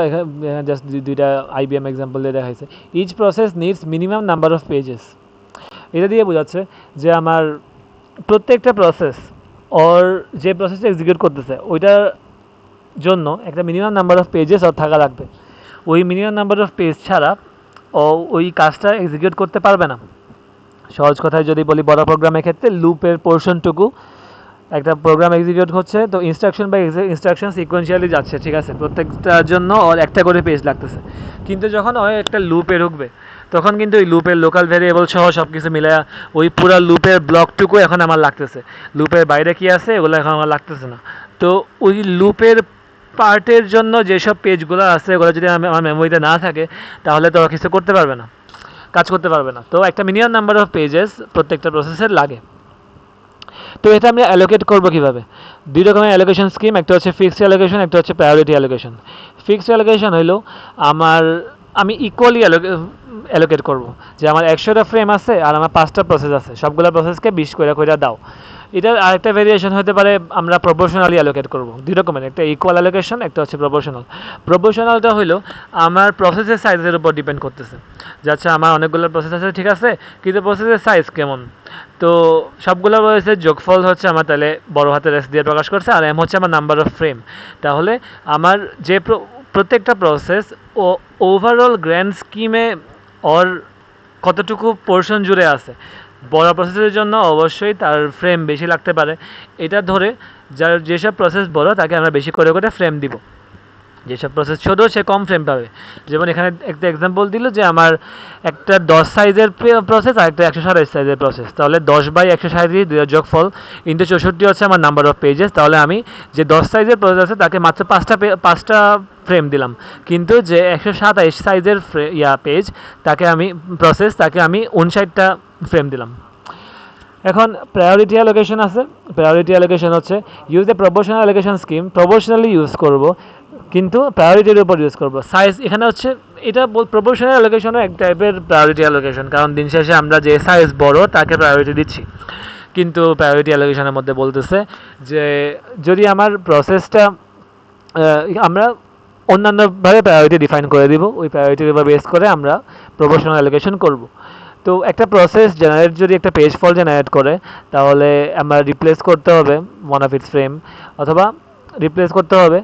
জাস্ট দুইটা আইবিএম এক্সাম্পল দিয়ে দেখাইছে। Each process needs minimum number of pages. এটা দিয়ে বোঝাচ্ছে যে আমার প্রত্যেকটা প্রসেস ওর যে প্রসেসটা এক্সিকিউট করতেছে ওইটার জন্য একটা মিনিমাম নাম্বার অফ পেজেস ওর থাকা লাগবে। ওই মিনিমাম নাম্বার অফ পেজ ছাড়া ও ওই কাজটা এক্সিকিউট করতে পারবে না। সহজ কথায় যদি বলি বড় প্রোগ্রামের ক্ষেত্রে লুপের পোর্শনটুকু একটা প্রোগ্রাম এক্সিকিউট হচ্ছে, তো ইনস্ট্রাকশন বাই ইনস্ট্রাকশন সিকোয়েন্সিয়ালি যাচ্ছে, ঠিক আছে, প্রত্যেকটার জন্য ওর একটা করে পেজ লাগতেছে। কিন্তু যখন ও একটা লুপে ঢুকবে তখন কিন্তু ওই লুপের লোকাল ভ্যারিয়েবল সহ সব কিছু মিলে ওই পুরো লুপের ব্লকটুকু এখন আমার লাগতেছে, লুপের বাইরে কি আছে ওগুলো এখন আমার লাগতেছে না। তো ওই লুপের পার্টের জন্য যেসব পেজগুলো আছে ওগুলো যদি আমার মেমোরিতে না থাকে তাহলে তো কিছু করতে পারবে না, কাজ করতে পারবে না। তো একটা মিনিমাম নাম্বার অফ পেজেস প্রত্যেকটা প্রসেসের লাগে। তো এটা আমরা অ্যালোকেট করবো কীভাবে? দুই রকমের অ্যালোকেশন স্কিম, একটা হচ্ছে ফিক্সড অ্যালোকেশন, একটা হচ্ছে প্রায়োরিটি অ্যালোকেশন। ফিক্সড অ্যালোকেশন হলো আমি ইকুয়ালি অ্যালোকেট করব, যে আমার 100টা ফ্রেম আছে আর আমার 5টা প্রসেস আছে, সবগুলো প্রসেসকে 20 করে দাও। এটার আরেকটা ভেরিয়েশন হতে পারে আমরা প্রপোর্শনালি অ্যালোকেট করব। দুই রকমের, একটা ইকুয়াল অ্যালোকেশন, একটা হচ্ছে প্রপোর্শনাল। প্রপোর্শনালটা হলো আমার প্রসেসের সাইজের উপর ডিপেন্ড করতেছে, যাচ্ছে আমার অনেকগুলো প্রসেস আছে ঠিক আছে, কিন্তু প্রসেসের সাইজ কেমন। তো সবগুলো প্রসেসের যোগফল হচ্ছে আমার তাহলে বড় হাতের এস দিয়ে প্রকাশ করছে, আর এম হচ্ছে আমার নাম্বার অফ ফ্রেম। তাহলে আমার যে প্রত্যেকটা প্রসেস ও ওভারঅল গ্র্যান্ড স্কিমে ওর কতটুকু পোর্শন জুড়ে আছে, বড় প্রসেসের জন্য অবশ্যই তার ফ্রেম বেশি লাগতে পারে। এটা ধরে যেসব প্রসেস বড় তাকে আমরা বেশি করে ফ্রেম দিব, যেসব প্রসেস ছোট সে কম ফ্রেম পাবে। যেমন এখানে একটা এক্সাম্পল দিল যে আমার একটা 10 সাইজের প্রসেস আর একটা 127 সাইজের প্রসেস, তাহলে 10/127 যোগফল ইন্টু 64 হচ্ছে আমার নাম্বার অফ পেজেস। তাহলে আমি যে 10 সাইজের প্রসেস আছে তাকে মাত্র 5টা ফ্রেম দিলাম, কিন্তু যে 127 সাইজের পেজ তাকে আমি 59টা ফ্রেম দিলাম। এখন প্রায়োরিটি অ্যালোকেশন আছে। প্রায়োরিটি অ্যালোকেশন হচ্ছে use a proportional allocation scheme, proportionally use করব কিন্তু প্রায়োরিটির উপর ইউজ করবো। সাইজ এখানে হচ্ছে এটা প্রপোর্শনাল অ্যালোকেশনও এক টাইপের প্রায়োরিটি অ্যালোকেশন, কারণ দিন শেষে আমরা যে সাইজ বড় তাকে প্রায়োরিটি দিচ্ছি। কিন্তু প্রায়োরিটি অ্যালোকেশনের মধ্যে বলতেছে যে যদি আমার প্রসেসটা আমরা অন্যান্যভাবে প্রায়োরিটি ডিফাইন করে দিব, ওই প্রায়োরিটির উপর বেস করে আমরা প্রপোর্শনাল অ্যালোকেশন করব। তো একটা প্রসেস যদি একটা পেজ ফল জেনারেট করে তাহলে আমরা রিপ্লেস করতে হবে ওয়ান অফ ইটস ফ্রেম, অথবা রিপ্লেস করতে হবে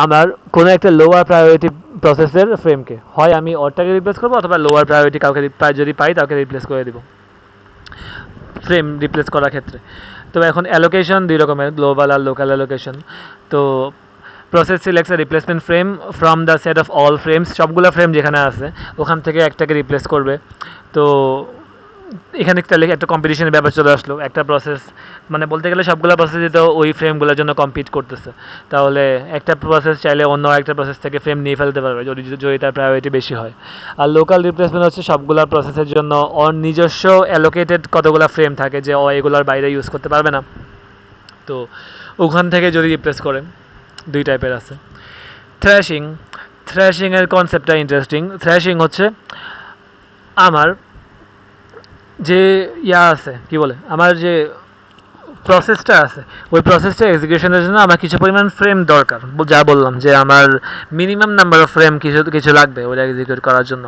আমার কোনো একটা লোয়ার প্রায়োরিটি প্রসেসের ফ্রেমকে। হয় আমি ওরটাকে রিপ্লেস করবো অথবা লোয়ার প্রায়োরিটি কাউকে যদি পাই তাকে রিপ্লেস করে দিব ফ্রেম রিপ্লেস করার ক্ষেত্রে। তো এখন অ্যালোকেশন দুই রকমের, গ্লোবাল আর লোকাল অ্যালোকেশন। তো process সিলেক্টস A replacement frame from the set of all frames, সবগুলো ফ্রেম যেখানে আছে ওখান থেকে একটাকে রিপ্লেস করবে। তো এখানে তাহলে একটা কম্পিটিশনের ব্যাপার চলে আসলো, একটা প্রসেস মানে বলতে গেলে সবগুলো প্রসেসই তো ওই ফ্রেমগুলোর জন্য কম্পিট করতেছে, তাহলে একটা প্রসেস চাইলে অন্য একটা প্রসেস থেকে ফ্রেম নিয়ে ফেলতে পারবে যদি তার প্রায়োরিটি বেশি হয়। আর লোকাল রিপ্লেসমেন্ট হচ্ছে সবগুলো প্রসেসের জন্য ওর নিজস্ব অ্যালোকেটেড কতগুলো ফ্রেম থাকে যে ও এগুলোর বাইরে ইউজ করতে পারবে না, তো ওখান থেকে যদি রিপ্লেস করে। দুই টাইপের আছে। থ্র্যাশিংয়ের কনসেপ্টটা ইন্টারেস্টিং। থ্র্যাশিং হচ্ছে আমার যে আছে কি বলে আমার যে প্রসেসটা আছে, ওই প্রসেসটা এক্সিকিউশনের জন্য আমার কিছু পরিমাণ ফ্রেম দরকার, যা বললাম যে আমার মিনিমাম নাম্বার অফ ফ্রেম কিছু কিছু লাগবে ওটা এক্সিকিউট করার জন্য।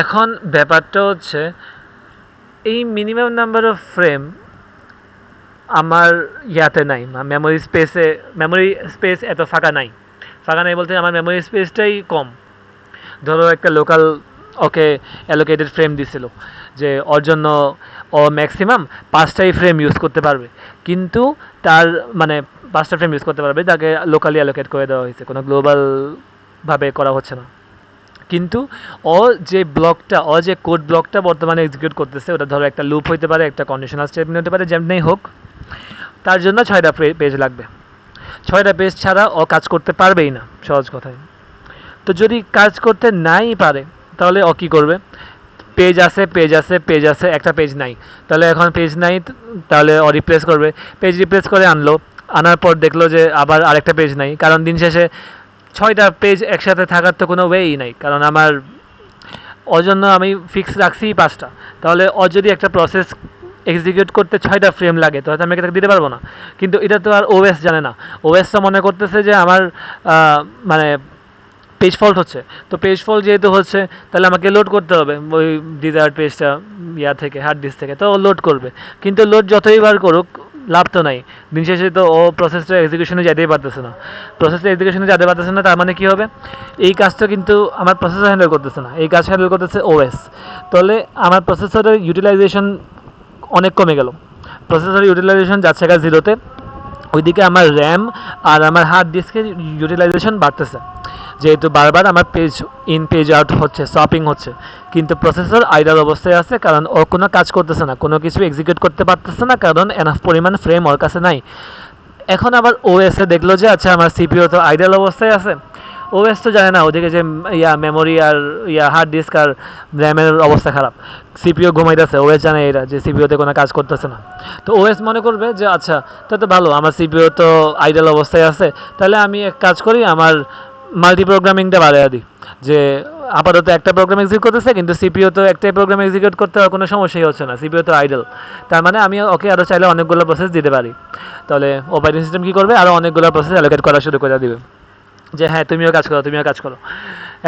এখন ব্যাপারটা হচ্ছে এই মিনিমাম নাম্বার অফ ফ্রেম আমার ইয়াতে নাই, মেমোরি স্পেস এত ফাঁকা নাই। ফাঁকা নাই বলতে আমার মেমোরি স্পেসটাই কম। ধরো একটা লোকাল ওকে অ্যালোকেটেড ফ্রেম দিছিল যে ওর জন্য ও ম্যাক্সিমাম 5টাই ফ্রেম ইউজ করতে পারবে, কিন্তু তার মানে 5টা ফ্রেম ইউজ করতে পারবে, তাকে লোকালি অ্যালোকেট করে দেওয়া হয়েছে, কোনো গ্লোবালভাবে করা হচ্ছে না। কিন্তু ও যে কোড ব্লকটা বর্তমানে এক্সিকিউট করতেছে, ওটা ধরো একটা লুপ হইতে পারে, একটা কন্ডিশনাল স্টেটমেন্ট হতে পারে, যেমনি হোক তার জন্য 6টা পেজ লাগবে। 6টা পেজ ছাড়া ও কাজ করতে পারবেই না, সহজ কথায়। তো যদি কাজ করতে নাই পারে তাহলে ও কী করবে? পেজ আছে, একটা পেজ নাই, তাহলে এখন পেজ নাই, তাহলে ও রিপ্লেস করবে। পেজ রিপ্লেস করে আনার পর দেখলো যে আবার আরেকটা পেজ নাই, কারণ দিন শেষে 6টা পেজ একসাথে থাকার তো কোনো ওয়েই নাই, কারণ আমার ওর জন্য আমি ফিক্স রাখছি 5টা। তাহলে ও যদি একটা প্রসেস এক্সিকিউট করতে 6টা ফ্রেম লাগে, তাহলে আমি তাকে দিতে পারবো না। কিন্তু এটা তো আর ওএস জানে না। ওএস তো মনে করতেছে যে আমার মানে পেজ ফল্ট হচ্ছে, তো পেজ ফল্ট যেহেতু হচ্ছে তাহলে আমাকে লোড করতে হবে ওই ডিজায়ার্ড পেজটা থেকে, হার্ড ডিস্ক থেকে, তো ও লোড করবে। কিন্তু লোড যতই বার করুক লাভ তো নাই, দিন শেষে তো ও প্রসেসটা এক্সিকিউশনে যেতেই পারতেছে না। তার মানে কী হবে? এই কাজটা কিন্তু আমার প্রসেসর হ্যান্ডেল করতেছে না, এই কাজ হ্যান্ডেল করতেছে ওএস। তাহলে আমার প্রসেসরের ইউটিলাইজেশন অনেক কমে গেল, প্রসেসরের ইউটিলাইজেশন যাচ্ছে গা 0-তে। ওইদিকে আমার র্যাম আর আমার হার্ড ডিস্কের ইউটিলাইজেশন বাড়তেছে, যেহেতু বারবার আমার পেজ ইন পেজ আউট হচ্ছে, শপিং হচ্ছে, কিন্তু প্রসেসর আইডাল অবস্থায় আছে, কারণ ও কোনো কাজ করতেছে না, কোনো কিছু এক্সিকিউট করতে পারতেছে না, কারণ এনাফ পরিমাণ ফ্রেম ওর কাছে নাই। এখন আবার ওএসে দেখলো যে আচ্ছা আমার সিপিইউ তো আইডাল অবস্থায় আছে। ওএস তো জানে না ওদিকে যে মেমোরি আর হার্ড ডিস্ক আর র্যামের অবস্থা খারাপ, সিপিইউ ঘুমাইতেছে। ওএস জানে এটা যে সিপিইউতে কোনো কাজ করতেছে না, তো ওএস মনে করবে যে আচ্ছা তো ভালো, আমার সিপিইউ তো আইডাল অবস্থায় আছে, তাহলে আমি এক কাজ করি, আমার মাল্টি প্রোগ্রামিংটা বাড়াইয়া দিই, যে আপাতত একটা প্রোগ্রাম এক্সিকিউট করতেছে, কিন্তু সিপিইউ তো একটাই প্রোগ্রাম এক্সিকিউট করতে আর কোনো সমস্যাই হচ্ছে না, সিপিইউ তো আইডল। তার মানে আমি ওকে আরও চাইলে অনেকগুলো প্রসেস দিতে পারি। তাহলে অপারেটিং সিস্টেম কী করবে? আরও অনেকগুলো প্রসেস অ্যালোকেট করা শুরু করে দিবে, যে হ্যাঁ তুমিও কাজ করো।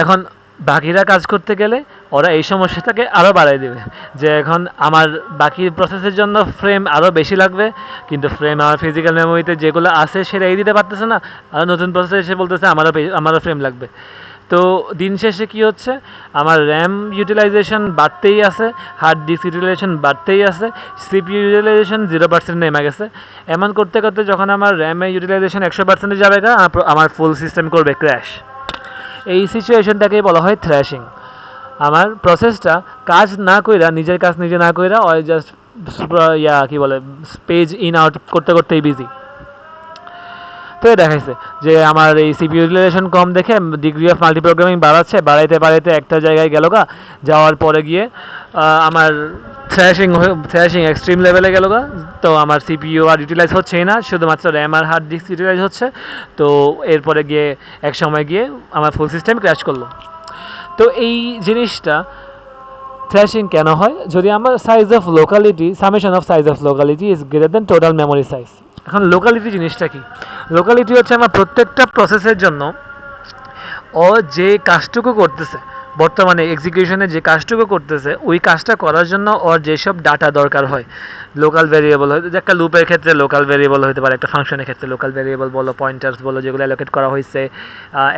এখন বাকিরা কাজ করতে গেলে ওরা এই সমস্যাটাকে আরও বাড়াই দেবে, যে এখন আমার বাকি প্রসেসের জন্য ফ্রেম আরও বেশি লাগবে, কিন্তু ফ্রেম আমার ফিজিক্যাল মেমোরিতে যেগুলো আছে সেটাই দিতে পারতেছে না, আর নতুন প্রসেস এসে বলতেছে আমারও ফ্রেম লাগবে। তো দিন শেষে কী হচ্ছে? আমার র্যাম ইউটিলাইজেশন বাড়তেই আছে, হার্ড ডিস্ক ইউটিলাইজেশন বাড়তেই আছে, সিপিইউ ইউটিলাইজেশন 0% নেমে গেছে। এমন করতে করতে যখন আমার র্যামের ইউটিলাইজেশন 100% যাবে, আমার ফুল সিস্টেম করবে ক্র্যাশ। এই সিচুয়েশনটাকেই বলা হয় থ্র্যাশিং। আমার প্রসেসটা কাজ না কইরা, নিজের কাজ নিজে না কইরা, ওই জাস্ট কী বলে পেজ ইন আউট করতে করতেই বিজি। তো দেখাইছে যে আমার এই সিপিইউ ইউটিলাইজেশন কম দেখে ডিগ্রি অফ মাল্টি প্রোগ্রামিং বাড়াইতে একটা জায়গায় গেল যাওয়ার পরে গিয়ে আমার থ্র্যাশিং এক্সট্রিম লেভেলে গেল। তো আমার সিপিইউ আর ইউটিলাইজ হচ্ছেই না, শুধুমাত্র র্যাম আর হার্ড ডিস্ক ইউটিলাইজ হচ্ছে। তো এরপরে গিয়ে এক সময় গিয়ে আমার ফুল সিস্টেম ক্র্যাশ করলো। তো এই জিনিসটা থ্র্যাশিং কেন হয়? যদি আমার summation of size of locality is greater than total memory size. এখন লোকালিটি জিনিসটা কি? লোকালিটি হচ্ছে আমার প্রত্যেকটা প্রসেসের জন্য ও যে কাজটুকু করতেছে, বর্তমানে এক্সিকিউশনে যে কাজটুকু করতেছে, ওই কাজটা করার জন্য ওর যেসব ডাটা দরকার হয়, লোকাল ভেরিয়েবল হয়, একটা লুপের ক্ষেত্রে লোকাল ভেরিয়েবল হতে পারে, একটা ফাংশনের ক্ষেত্রে লোকাল ভেরিয়েবল বলো, পয়েন্টার্স বলো, যেগুলো অ্যালোকেট করা হয়েছে,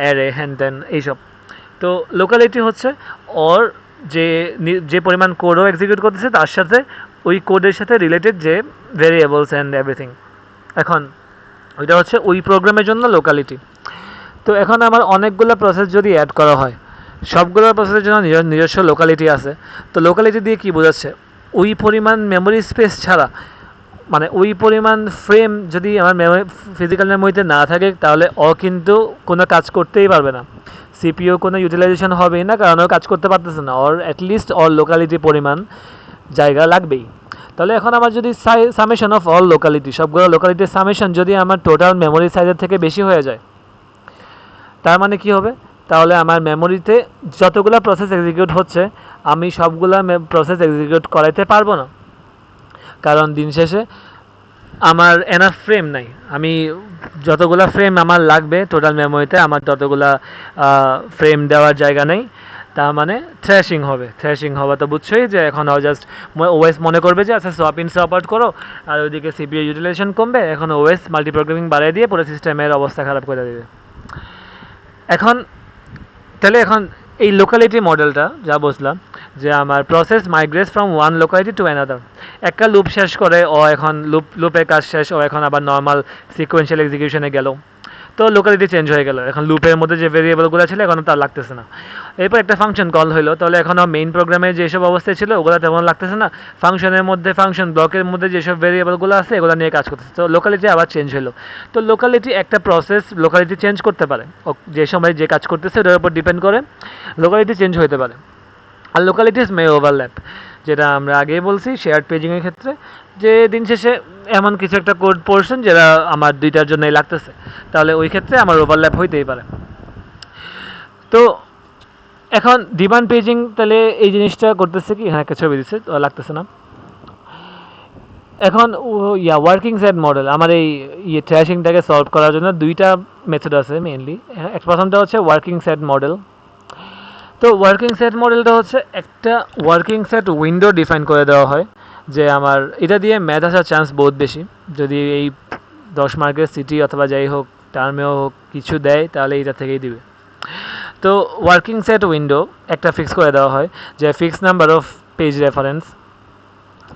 অ্যারে, হ্যান ত্যান এইসব। তো লোকালিটি হচ্ছে ওর যে পরিমাণ কোডও এক্সিকিউট করতেছে তার সাথে ওই কোডের সাথে রিলেটেড যে ভেরিয়েবলস অ্যান্ড এভরিথিং। এখন ওইটা হচ্ছে ওই প্রোগ্রামের জন্য লোকালিটি। তো এখন আমার অনেকগুলো প্রসেস যদি অ্যাড করা হয়, সবগুলো প্রসেসের জন্য নিজস্ব লোকালিটি আছে। তো লোকালিটি দিয়ে কী বোঝাচ্ছে? ওই পরিমাণ মেমোরি স্পেস ছাড়া, মানে ওই পরিমাণ ফ্রেম যদি আমার ফিজিক্যাল মেমোরিতে না থাকে, তাহলে ও কিন্তু কোনো কাজ করতেই পারবে না, সিপিইউ কোনো ইউটিলাইজেশন হবেই না, কারণ ও কাজ করতে পারতেছে না, ওর অ্যাটলিস্ট ওর লোকালিটি পরিমাণ জায়গা লাগবেই। তাহলে এখন আমার যদি সামেশন অফ অল লোকালিটি, সবগুলো লোকালিটির সামেশন যদি আমার টোটাল মেমোরি সাইজের থেকে বেশি হয়ে যায়, তার মানে কি হবে? তাহলে আমার মেমোরিতে যতগুলো প্রসেস এক্সিকিউট হচ্ছে, আমি সবগুলো প্রসেস এক্সিকিউট করাইতে পারবো না, কারণ দিন শেষে আমার এনাফ ফ্রেম নাই। আমি যতগুলা ফ্রেম আমার লাগবে টোটাল মেমোরিতে, আমার ততগুলা ফ্রেম দেওয়ার জায়গা নেই। তার মানে থ্র্যাশিং হবে। থ্র্যাশিং হওয়া তো বুঝছোই, যে এখন জাস্ট ওএস মনে করবে যে আচ্ছা সোয়াপ ইন সোয়াপ আউট করো, আর ওইদিকে সিপিইউ ইউটিলাইজেশন কমবে, এখন ওএস মাল্টিপ্রোগ্রামিং বাড়িয়ে দিয়ে পুরো সিস্টেমের অবস্থা খারাপ করে দেবে। এখন তাহলে এখন এই লোকালিটি মডেলটা যা বুঝলাম, যে আমার process মাইগ্রেটস from one locality to another, একটা লুপ শেষ করে ও এখন লুপের কাজ শেষ, ও এখন আবার নর্মাল সিকোয়েন্সিয়াল এক্সিকিউশনে গেল, তো লোকালিটি চেঞ্জ হয়ে গেল। এখন লুপের মধ্যে যে ভেরিয়েবলগুলো ছিল এখন তার লাগতেছে না। এরপর একটা ফাংশন কল হলো, তাহলে এখন মেইন প্রোগ্রামে যেসব অবস্থায় ছিল ওগুলো তেমন লাগতেছে না, ফাংশনের মধ্যে ফাংশন ব্লকের মধ্যে যেসব ভেরিয়েবলগুলো আছে এগুলো নিয়ে কাজ করতেছে, তো লোকালিটি আবার চেঞ্জ হলো। তো লোকালিটি একটা প্রসেস লোকালিটি চেঞ্জ করতে পারে, যে সময় যে কাজ করতেছে ওটার উপর ডিপেন্ড করে লোকালিটি চেঞ্জ হতে পারে। আর লোকালিটিস মে ওভারল্যাপ, যেটা আমরা আগেই বলছি শেয়ার্ড পেজিংয়ের ক্ষেত্রে, যে দিন শেষে এমন কিছু একটা কোড পোর্শন যেটা আমার দুইটার জন্যই লাগতেছে, তাহলে ওই ক্ষেত্রে আমার ওভারল্যাপ হইতেই পারে। তো এখন ডিমান্ড পেজিং তাহলে এই জিনিসটা করতেছে কি, হ্যাঁ একটা ছবি দিচ্ছে, লাগতেছে না। এখন ওয়ার্কিং সেট মডেল আমার এই ট্র্যাশিংটাকে সলভ করার জন্য দুইটা মেথড আছে মেইনলি। প্রথমটা হচ্ছে ওয়ার্কিং সেট মডেল। তো ওয়ার্কিং সেট মডেলটা হচ্ছে একটা ওয়ার্কিং সেট উইন্ডো ডিফাইন করে দেওয়া হয়, যে আমার এটা দিয়ে ম্যাথ আসার চান্স বহুত বেশি। যদি এই 10 মার্কের সিটি অথবা যাই হোক টার্মেও হোক কিছু দেয়, তাহলে এটা থেকেই দিবে। তো ওয়ার্কিং সেট উইন্ডো একটা ফিক্স করে দেওয়া হয়, যে fix number of page reference.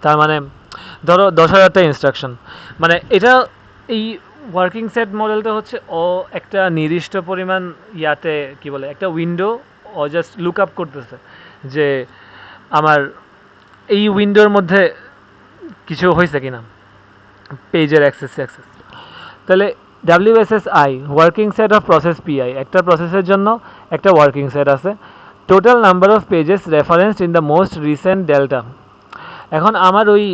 তার মানে ধরো 10,000টা ইনস্ট্রাকশন, মানে এটা এই ওয়ার্কিং সেট মডেলটা হচ্ছে একটা নির্দিষ্ট পরিমাণ ইয়াতে কি বলে একটা উইন্ডো ও জাস্ট লুক আপ করতেছে, যে আমার এই উইন্ডোর মধ্যে কিছু হয়েছে কিনা, পেজের অ্যাক্সেস। তাহলে WSSI working set of process pi, একটা প্রসেসের জন্য একটা ওয়ার্কিং সেট আছে। Total number of pages referenced in the most recent delta. এখন আমার ওই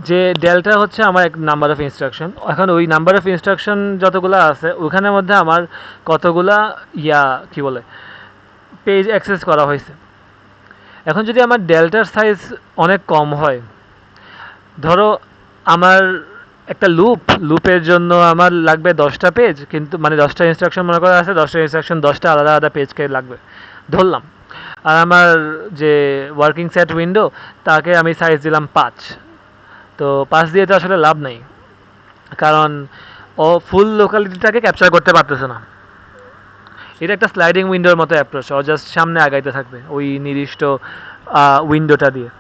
যে ডেল্টা হচ্ছে আমার এক নাম্বার অফ ইনস্ট্রাকশন, এখন ওই নাম্বার অফ ইনস্ট্রাকশন যতগুলো আছে ওখানের মধ্যে আমার কতগুলা কি বলে পেজ অ্যাক্সেস করা হয়েছে। এখন যদি আমার ডেল্টার সাইজ অনেক কম হয়, ধরো আমার একটা লুপের জন্য আমার লাগবে 10টা পেজ, কিন্তু মানে 10টা ইনস্ট্রাকশন মনে করা আছে, 10টা ইনস্ট্রাকশন 10টা আলাদা আলাদা পেজকে লাগবে ধরলাম। আর আমার যে ওয়ার্কিং সেট উইন্ডো তাকে আমি সাইজ দিলাম 5, তো 5 দিয়ে তো আসলে লাভ নেই, কারণ ও ফুল লোকালিটিটাকে ক্যাপচার করতে পারতেছে না। এটা একটা স্লাইডিং উইন্ডোর মতো অ্যাপ্রোচ, ও জাস্ট সামনে আগাইতে থাকবে ওই নির্দিষ্ট উইন্ডোটা দিয়ে,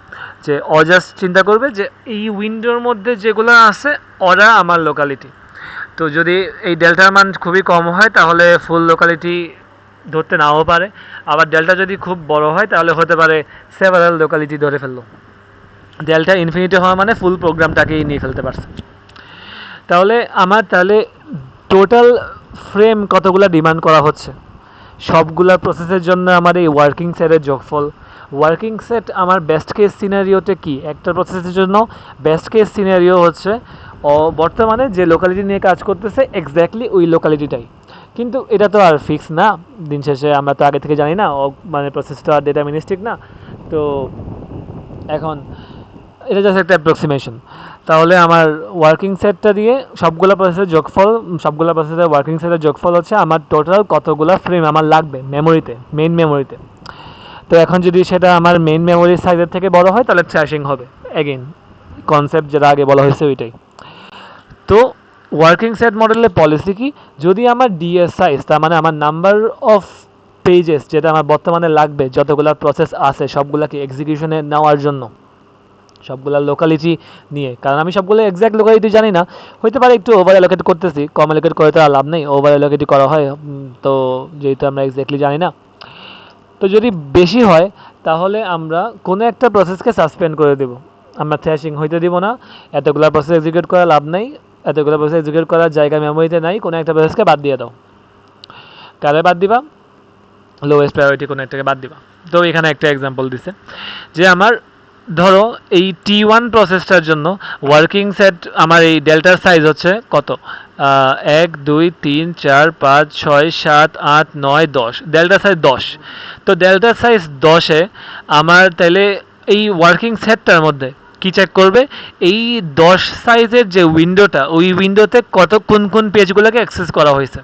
যে ও জাস্ট চিন্তা করবে যে এই উইন্ডোর মধ্যে যেগুলো আছে ওরা আমার লোকালিটি। তো যদি এই ডেল্টার মান খুবই কম হয় তাহলে ফুল লোকালিটি ধরতে নাও পারে, আবার ডেল্টা যদি খুব বড় হয় তাহলে হতে পারে সেভারাল লোকালিটি ধরে ফেললো। ডেল্টা ইনফিনিটি হওয়া মানে ফুল প্রোগ্রামটাকেই নিয়ে ফেলতে পারছে। তাহলে আমার টোটাল ফ্রেম কতগুলো ডিমান্ড করা হচ্ছে, সবগুলা প্রসেসের জন্য আমার এই ওয়ার্কিং সেটের যোগফল। ওয়ার্কিং সেট আমার বেস্ট কেস সিনারিওতে কি, একটা প্রসেসের জন্য বেস্ট কেস সিনারিও হচ্ছে বর্তমানে যে লোকালিটি নিয়ে কাজ করতেছে এক্স্যাক্টলি ওই লোকালিটিটাই, কিন্তু এটা তো আর ফিক্স না, দিন শেষে আমরা তো আগে থেকে জানি না, মানে প্রসেসটা ডিটারমিনিস্টিক না। তো এখন এটা জাস্ট একটা অ্যাপ্রক্সিমেশন। তাহলে আমার ওয়ার্কিং সেটটা দিয়ে সবগুলো প্রসেসের ওয়ার্কিং সেটের যোগফল হচ্ছে আমার টোটাল কতগুলো ফ্রেম আমার লাগবে মেইন মেমোরিতে। তো এখন যদি সেটা আমার মেইন মেমোরির সাইজের থেকে বড় হয় তাহলে থ্র্যাশিং হবে, এগেইন কনসেপ্ট যেটা আগে বলা হয়েছে ওইটাই। তো ওয়ার্কিং সেট মডেলের পলিসি কি, যদি আমার ডিএস সাইজ তার মানে আমার নাম্বার অফ পেজেস যেটা আমার বর্তমানে লাগবে যতগুলো প্রসেস আছে সবগুলোকে এক্সিকিউশনে নেওয়ার জন্য, সবগুলো লোকালিটি নিয়ে, কারণ আমি সবগুলো এক্স্যাক্ট লোকালিটি জানি না, হইতে পারে একটু ওভার অ্যালোকেট করতেছি, কম অ্যালোকেট করে তো আর লাভ নেই, ওভার অ্যালোকেটই করা হয়, তো যেহেতু আমরা এক্স্যাক্টলি জানি না। তো যদি বেশি হয় তাহলে আমরা কোনো একটা প্রসেসকে সাসপেন্ড করে দেব, আমরা থ্র্যাশিং হইতে দিব না, এতগুলো প্রসেস এক্সিকিউট করা লাভ নেই, এতগুলো প্রসেস এক্সিকিউট করার জায়গা মেমোরিতে নাই, কোনো একটা প্রসেসকে বাদ দিয়ে দাও। কারে বাদ দিবা, লোয়েস্ট প্রায়োরিটি কোনো একটাকে বাদ দিবা। তো এখানে একটা এক্সাম্পল দিছে, যে আমার ধরো এই T1 প্রসেসটার জন্য ওয়ার্কিং সেট আমার এই ডেল্টার সাইজ হচ্ছে কত, 1 2 3 4 5 6 7 8 9 10, ডেল্টা সাইজ 10। তো ডেল্টা সাইজ 10-এ আমার তাহলে এই ওয়ার্কিং সেটটার মধ্যে কি চেক করবে, এই 10 সাইজের যে উইন্ডোটা, ওই উইন্ডোতে কোন পেজগুলোকে অ্যাক্সেস করা হয়েছে।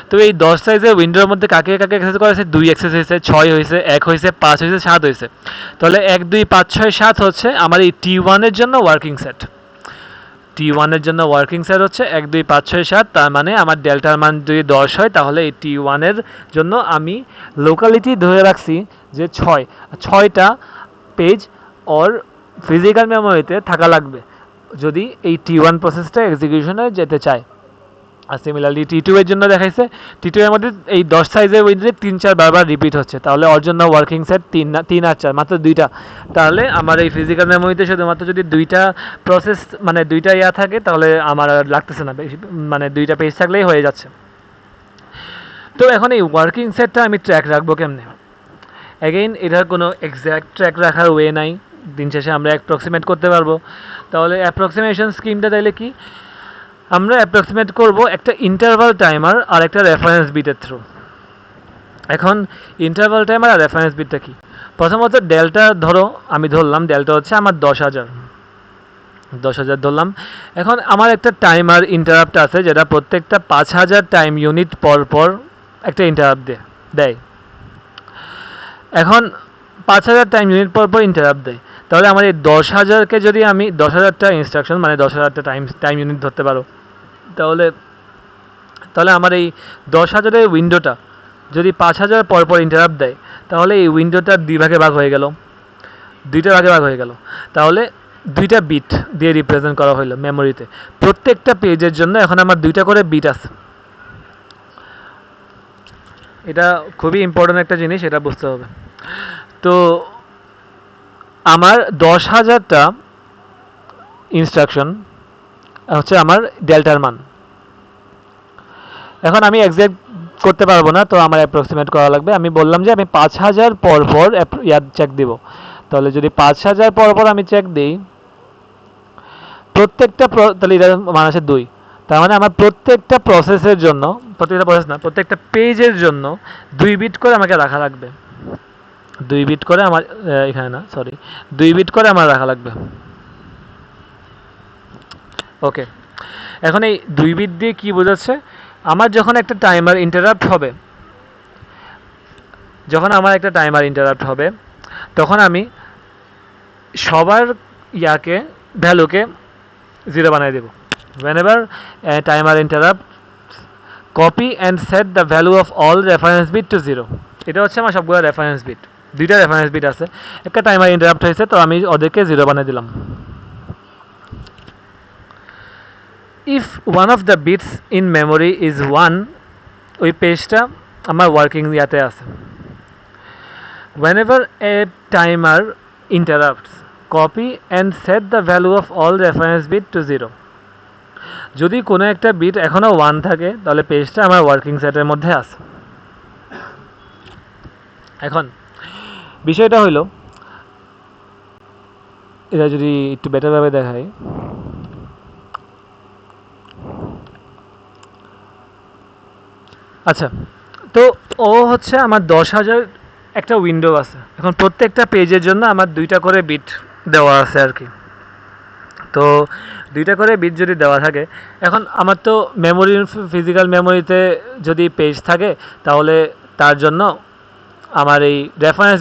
তো এই 10 সাইজের উইন্ডোর মধ্যে কাকে কাকে অ্যাক্সেস করা হয়েছে, 2 অ্যাক্সেস হয়েছে, 6 হয়েছে, 1 হয়েছে, 5 হয়েছে, 7 হয়েছে। তাহলে 1 2 5 6 7 হচ্ছে আমার এই T1 এর জন্য ওয়ার্কিং সেট। T1 এর জন্য ওয়ার্কিং সেট হচ্ছে 1 2 5 6 7। তার মানে আমার ডেল্টার মান যদি 10 হয়, তাহলে এই T1 এর জন্য আমি লোকালিটি ধরে রাখছি যে 6টা পেজ ওর ফিজিক্যাল মেমোরিতে থাকা লাগবে যদি এই T1 প্রসেসটা এক্সিকিউশনে যেতে চায়। আর সিমিলারলি T2 এর জন্য দেখাইছে, T2 এর মধ্যে এই 10 সাইজের উইন্ডোতে 3-4 বারবার রিপিট হচ্ছে, তাহলে ওর জন্য ওয়ার্কিং সেট 3 আর 4 মাত্র 2টা। তাহলে আমার এই ফিজিক্যাল মেমোরিতে শুধুমাত্র যদি 2টা প্রসেস মানে 2টা থাকে, তাহলে আমার আর লাগতেছে না বেশি, মানে 2টা পেজ থাকলেই হয়ে যাচ্ছে। তো এখন এই ওয়ার্কিং সেটটা আমি ট্র্যাক রাখবো কেমনে? অ্যাগেইন এটার কোনো এক্স্যাক্ট ট্র্যাক রাখার ওয়ে নাই, দিন শেষে আমরা অ্যাপ্রক্সিমেট করতে পারবো। তাহলে অ্যাপ্রক্সিমেশন স্কিমটা তাইলে কি? আমরা অ্যাপ্রক্সিমেট করব একটা ইন্টারভাল টাইমার আর একটা রেফারেন্স বিটের থ্রু। এখন ইন্টারভাল টাইমার আর রেফারেন্স বিটটা কি? প্রথমত ডেল্টা আমি ধরলাম ডেল্টা হচ্ছে আমার 10,000 ধরলাম। এখন আমার একটা টাইমার ইন্টারাপ্ট আছে যেটা প্রত্যেকটা 5,000 টাইম ইউনিট পর একটা ইন্টারাপ্ট দেয়। এখন 5,000 টাইম ইউনিট পর ইন্টারাপ্ট দেয়, তাহলে আমার এই 10,000কে যদি আমি 10,000টা ইনস্ট্রাকশন মানে 10,000টা টাইম ইউনিট ধরতে পারো, তাহলে আমার এই 10,000-এর উইন্ডোটা যদি 5,000 পর ইন্টারাপ্ট দেয়, তাহলে এই উইন্ডোটা 2 ভাগে ভাগ হয়ে গেল, 2টা ভাগে ভাগ হয়ে গেল। তাহলে 2টা বিট দিয়ে রিপ্রেজেন্ট করা হলো মেমোরিতে। প্রত্যেকটা পেজের জন্য এখন আমার 2টা করে বিট আছে। এটা খুবই ইম্পর্ট্যান্ট একটা জিনিস, এটা বুঝতে হবে। তো আমার 10,000টা ইনস্ট্রাকশন হচ্ছে আমার ডেল্টার মান। এখন আমি এক্সাক্ট করতে পারবো না, তো আমার অ্যাপ্রক্সিমেট করা লাগবে। আমি বললাম যে আমি 5,000 পর চেক দিব। তাহলে যদি 5,000 পর আমি চেক দিই, প্রত্যেকটা তাহলে এটা মান আছে 2। তার মানে আমার প্রত্যেকটা প্রসেসের জন্য, প্রত্যেকটা পেজের জন্য 2 বিট করে আমাকে রাখা লাগবে। 2 বিট করে আমার এখানে না, সরি, 2 বিট করে আমার রাখা লাগবে। ওকে, এখন এই 2 বিট দিয়ে কি বোঝাচ্ছে? আমার যখন একটা টাইমার ইন্টারাপ্ট হবে, তখন আমি সবার ভ্যালুকে 0 বানিয়ে দেব। whenever a timer interrupt, copy and set the value of all reference bit to 0. এটা হচ্ছে আমার সবগুলো রেফারেন্স বিট। 2টা রেফারেন্স বিট আছে, একটা টাইমার ইন্টারাপ্ট হয়েছে, তো আমি ওদেরকে 0 বানিয়ে দিলাম। if one of the bits in memory is 1, ওই পেজটা আমার ওয়ার্কিং ইয়াতে আছে। whenever a timer interrupts, copy and set the value of all reference bit to 0. যদি কোনো একটা বিট এখনো 1 থাকে, তাহলে পেজটা আমার ওয়ার্কিং সেটের মধ্যে আছে। এখন বিষয়টা হলো, এটা যদি একটু বেটারভাবে দেখাই, আচ্ছা, তো ও হচ্ছে আমার 10,000 একটা উইন্ডো আছে। এখন প্রত্যেকটা পেজের জন্য আমার 2টা করে বিট দেওয়া আছে আর কি। তো 2টা করে বিট যদি দেওয়া থাকে, এখন আমার তো ফিজিক্যাল মেমোরিতে যদি পেজ থাকে, তাহলে তার জন্য আমার এই রেফারেন্স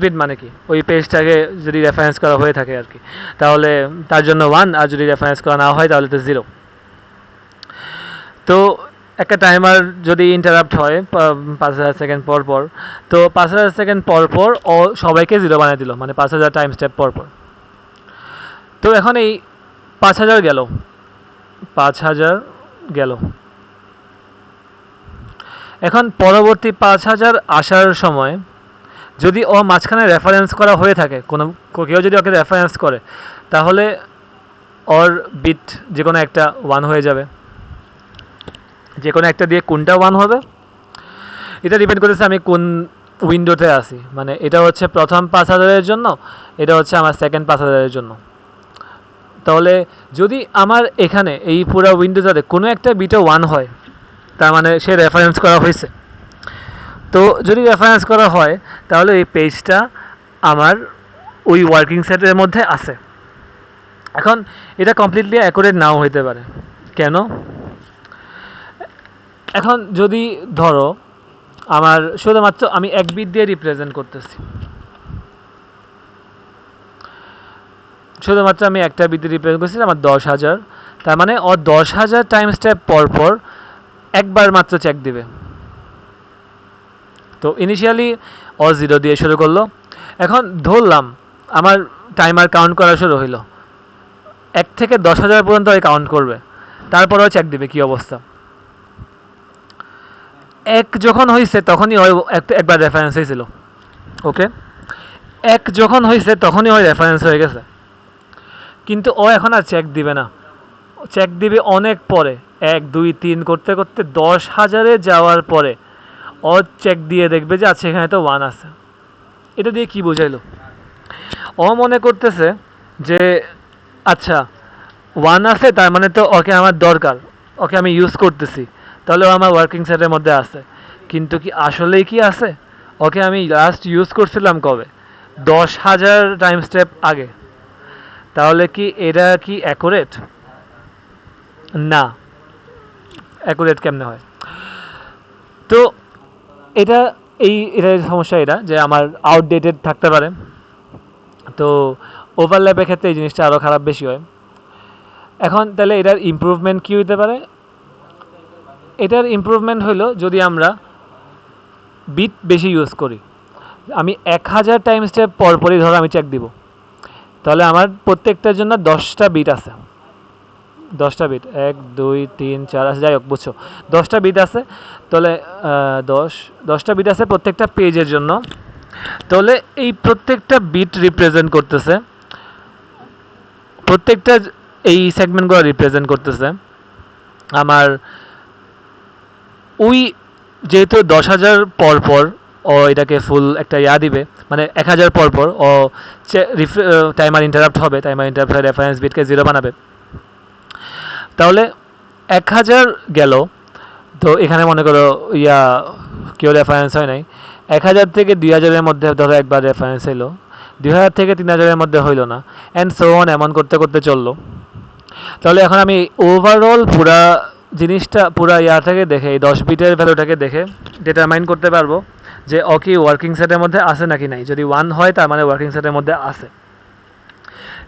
বিট মানে কি, ওই পেজটাকে যদি রেফারেন্স করা হয়ে থাকে আর কি, তাহলে তার জন্য 1, আর যদি রেফারেন্স করা না হয় তাহলে তো 0। তো একটা টাইমার যদি ইন্টারাপ্ট হয় 5,000 সেকেন্ড পর, তো 5,000 সেকেন্ড পর ও সবাইকে 0 বানিয়ে দিল, মানে 5,000 টাইম স্টেপ পর। তো এখন এই 5,000 গেল। এখন পরবর্তী 5,000 আসার সময় যদি ও মাঝখানে রেফারেন্স করা হয়ে থাকে, কেউ যদি ওকে রেফারেন্স করে, তাহলে ওর বিট যে কোনো একটা 1 হয়ে যাবে। যে কোনো একটা দিয়ে কোনটা 1 হবে এটা ডিপেন্ড করেছে আমি কোন উইন্ডোতে আছি। মানে এটা হচ্ছে প্রথম 5,000-এর জন্য, এটা হচ্ছে আমার সেকেন্ড 5,000-এর জন্য। তাহলে যদি আমার এখানে এই পুরো উইন্ডোটাতে কোনো একটা বিটে 1 হয়, তার মানে সে রেফারেন্স করা হয়েছে। তো যদি রেফারেন্স করা হয়, তাহলে এই পেজটা আমার ওই ওয়ার্কিং সেটের মধ্যে আছে। এখন এটা কমপ্লিটলি অ্যাকুরেট নাও হইতে পারে। কেন? এখন যদি ধরো আমার শুধুমাত্র আমি 1 বিট দিয়ে রিপ্রেজেন্ট করতেছি, শুধুমাত্র আমি একটা বিট দিয়ে রিপ্রেজেন্ট করছি, আমার 10,000, তার মানে ও 10,000 টাইম স্টেপ পর পর একবার মাত্র চেক দিবে। তো ইনিশিয়ালি ও 0 দিয়ে শুরু করলো। এখন ধরলাম আমার টাইমার কাউন্ট করা শুরু হইলো, 1 থেকে 10,000 পর্যন্ত কাউন্ট করবে, তারপরেও চেক দিবে কি অবস্থা। 1 যখন হয়েছে তখনই ওই একবার রেফারেন্স হয়েছিল, ওকে, 1 যখন হয়েছে তখনই ওই রেফারেন্স হয়ে গেছে, কিন্তু ও এখন আর চেক দিবে না, চেক দিবে অনেক পরে, 1 2 3 করতে করতে 10,000-এ যাওয়ার পরে ও চেক দিয়ে দেখবে যে আচ্ছা এখানে তো 1 আছে। এটা দিয়ে কি বোঝাইলো? ও মনে করতেছে যে আচ্ছা 1 আছে, তার মানে তো ওকে আমার দরকার, ওকে আমি ইউজ করতেছি, তাহলে ও আমার ওয়ার্কিং সেটের মধ্যে আছে। কিন্তু কি আসলেই কি আছে? ওকে আমি লাস্ট ইউজ করছিলাম কবে? 10,000 টাইম স্টেপ আগে। তাহলে কি এটা কি অ্যাকুরেট? না, অ্যাকুরেট কেমনে হয়? তো এটা এটার সমস্যা এটা যে আমার আউটডেটেড থাকতে পারে। তো ওভারল্যাপের ক্ষেত্রে এই জিনিসটা আরও খারাপ বেশি হয়। এখন তাহলে এটার ইমপ্রুভমেন্ট কী হইতে পারে? এটার ইমপ্রুভমেন্ট হলো যদি আমরা বিট বেশি ইউজ করি। আমি 1,000 টাইম স্টেপ পরপরই ধরো আমি চেক দিব, তাহলে আমার প্রত্যেকটার জন্য 10টা বিট আছে, 10টা বিট, 1 2 3 4 আছে, যাই হোক বুঝছো, 10টা বিট আছে। তাহলে 10টা বিট আছে প্রত্যেকটা পেজের জন্য। তাহলে এই প্রত্যেকটা বিট রিপ্রেজেন্ট করতেছে, প্রত্যেকটা এই সেগমেন্টগুলো রিপ্রেজেন্ট করতেছে আমার ওই, যেহেতু 10,000 পর পর ও এটাকে ফুল একটা দিবে, মানে 1,000 পর পর ও টাইমার ইন্টারাপ্ট হবে, টাইমার ইন্টারাপ্ট হয়ে রেফারেন্স বিটকে 0 বানাবে। তাহলে 1,000 গেল, তো এখানে মনে করো কেউ রেফারেন্স হয় নাই, 1,000 থেকে 2,000-এর মধ্যে ধরো একবার রেফারেন্স এলো, 2,000 থেকে 3,000-এর মধ্যে হইলো না, অ্যান্ড সো অন, এমন করতে করতে চললো। তাহলে এখন আমি ওভারঅল পুরা জিনিসটা পুরা থেকে দেখে, এই 10 বিটের ভ্যালুটাকে দেখে ডিটারমাইন করতে পারবো যে ও কি ওয়ার্কিং সেটের মধ্যে আছে নাকি নাই। যদি 1 হয় তার মানে ওয়ার্কিং সেটের মধ্যে আছে,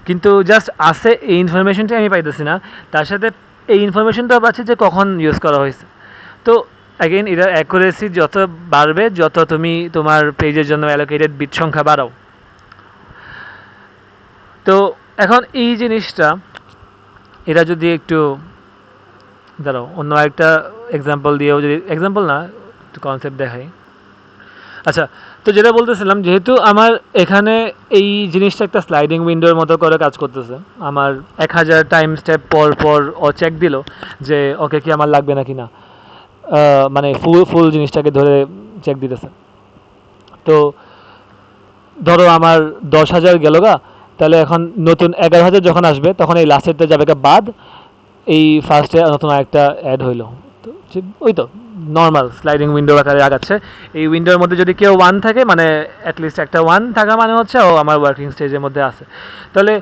কিন্তু জাস্ট আছে এই ইনফরমেশনটাই আমি পাইতেছি না, তার সাথে এই ইনফরমেশনটাও পাচ্ছি যে কখন ইউজ করা হয়েছে। তো অ্যাগেন এটার অ্যাকুরেসি যত বাড়বে, যত তুমি তোমার পেজের জন্য অ্যালোকেটেড বিট সংখ্যা বাড়াও। তো এখন এই জিনিসটা, এটা যদি একটু দাঁড়াও অন্য একটা এক্সাম্পল দিয়েও, যদি এক্সাম্পল না একটু কনসেপ্ট দেখাই। আচ্ছা, তো যেটা বলতেছিলাম, যেহেতু আমার এখানে এই জিনিসটা একটা স্লাইডিং উইন্ডোর মতো করে কাজ করতেছে, আমার 1,000 টাইম স্টেপ পর পর ও চেক দিল যে ওকে কি আমার লাগবে নাকি না, মানে ফুল জিনিসটাকে ধরে চেক দিতেছে। তো ধরো আমার 10,000 গেল গা, তাহলে এখন নতুন 11,000 যখন আসবে তখন এই লাস্টেরটা যাবে বাদ, এই ফার্স্টে নতুন আরেকটা অ্যাড হইলো। তো ওই তো নর্মাল স্লাইডিং উইন্ডো আকারে আগাচ্ছে। এই উইন্ডোর মধ্যে যদি কেউ 1 থাকে, মানে অ্যাটলিস্ট একটা 1 থাকা মানে হচ্ছে ও আমার ওয়ার্কিং স্টেজের মধ্যে আছে। তাহলে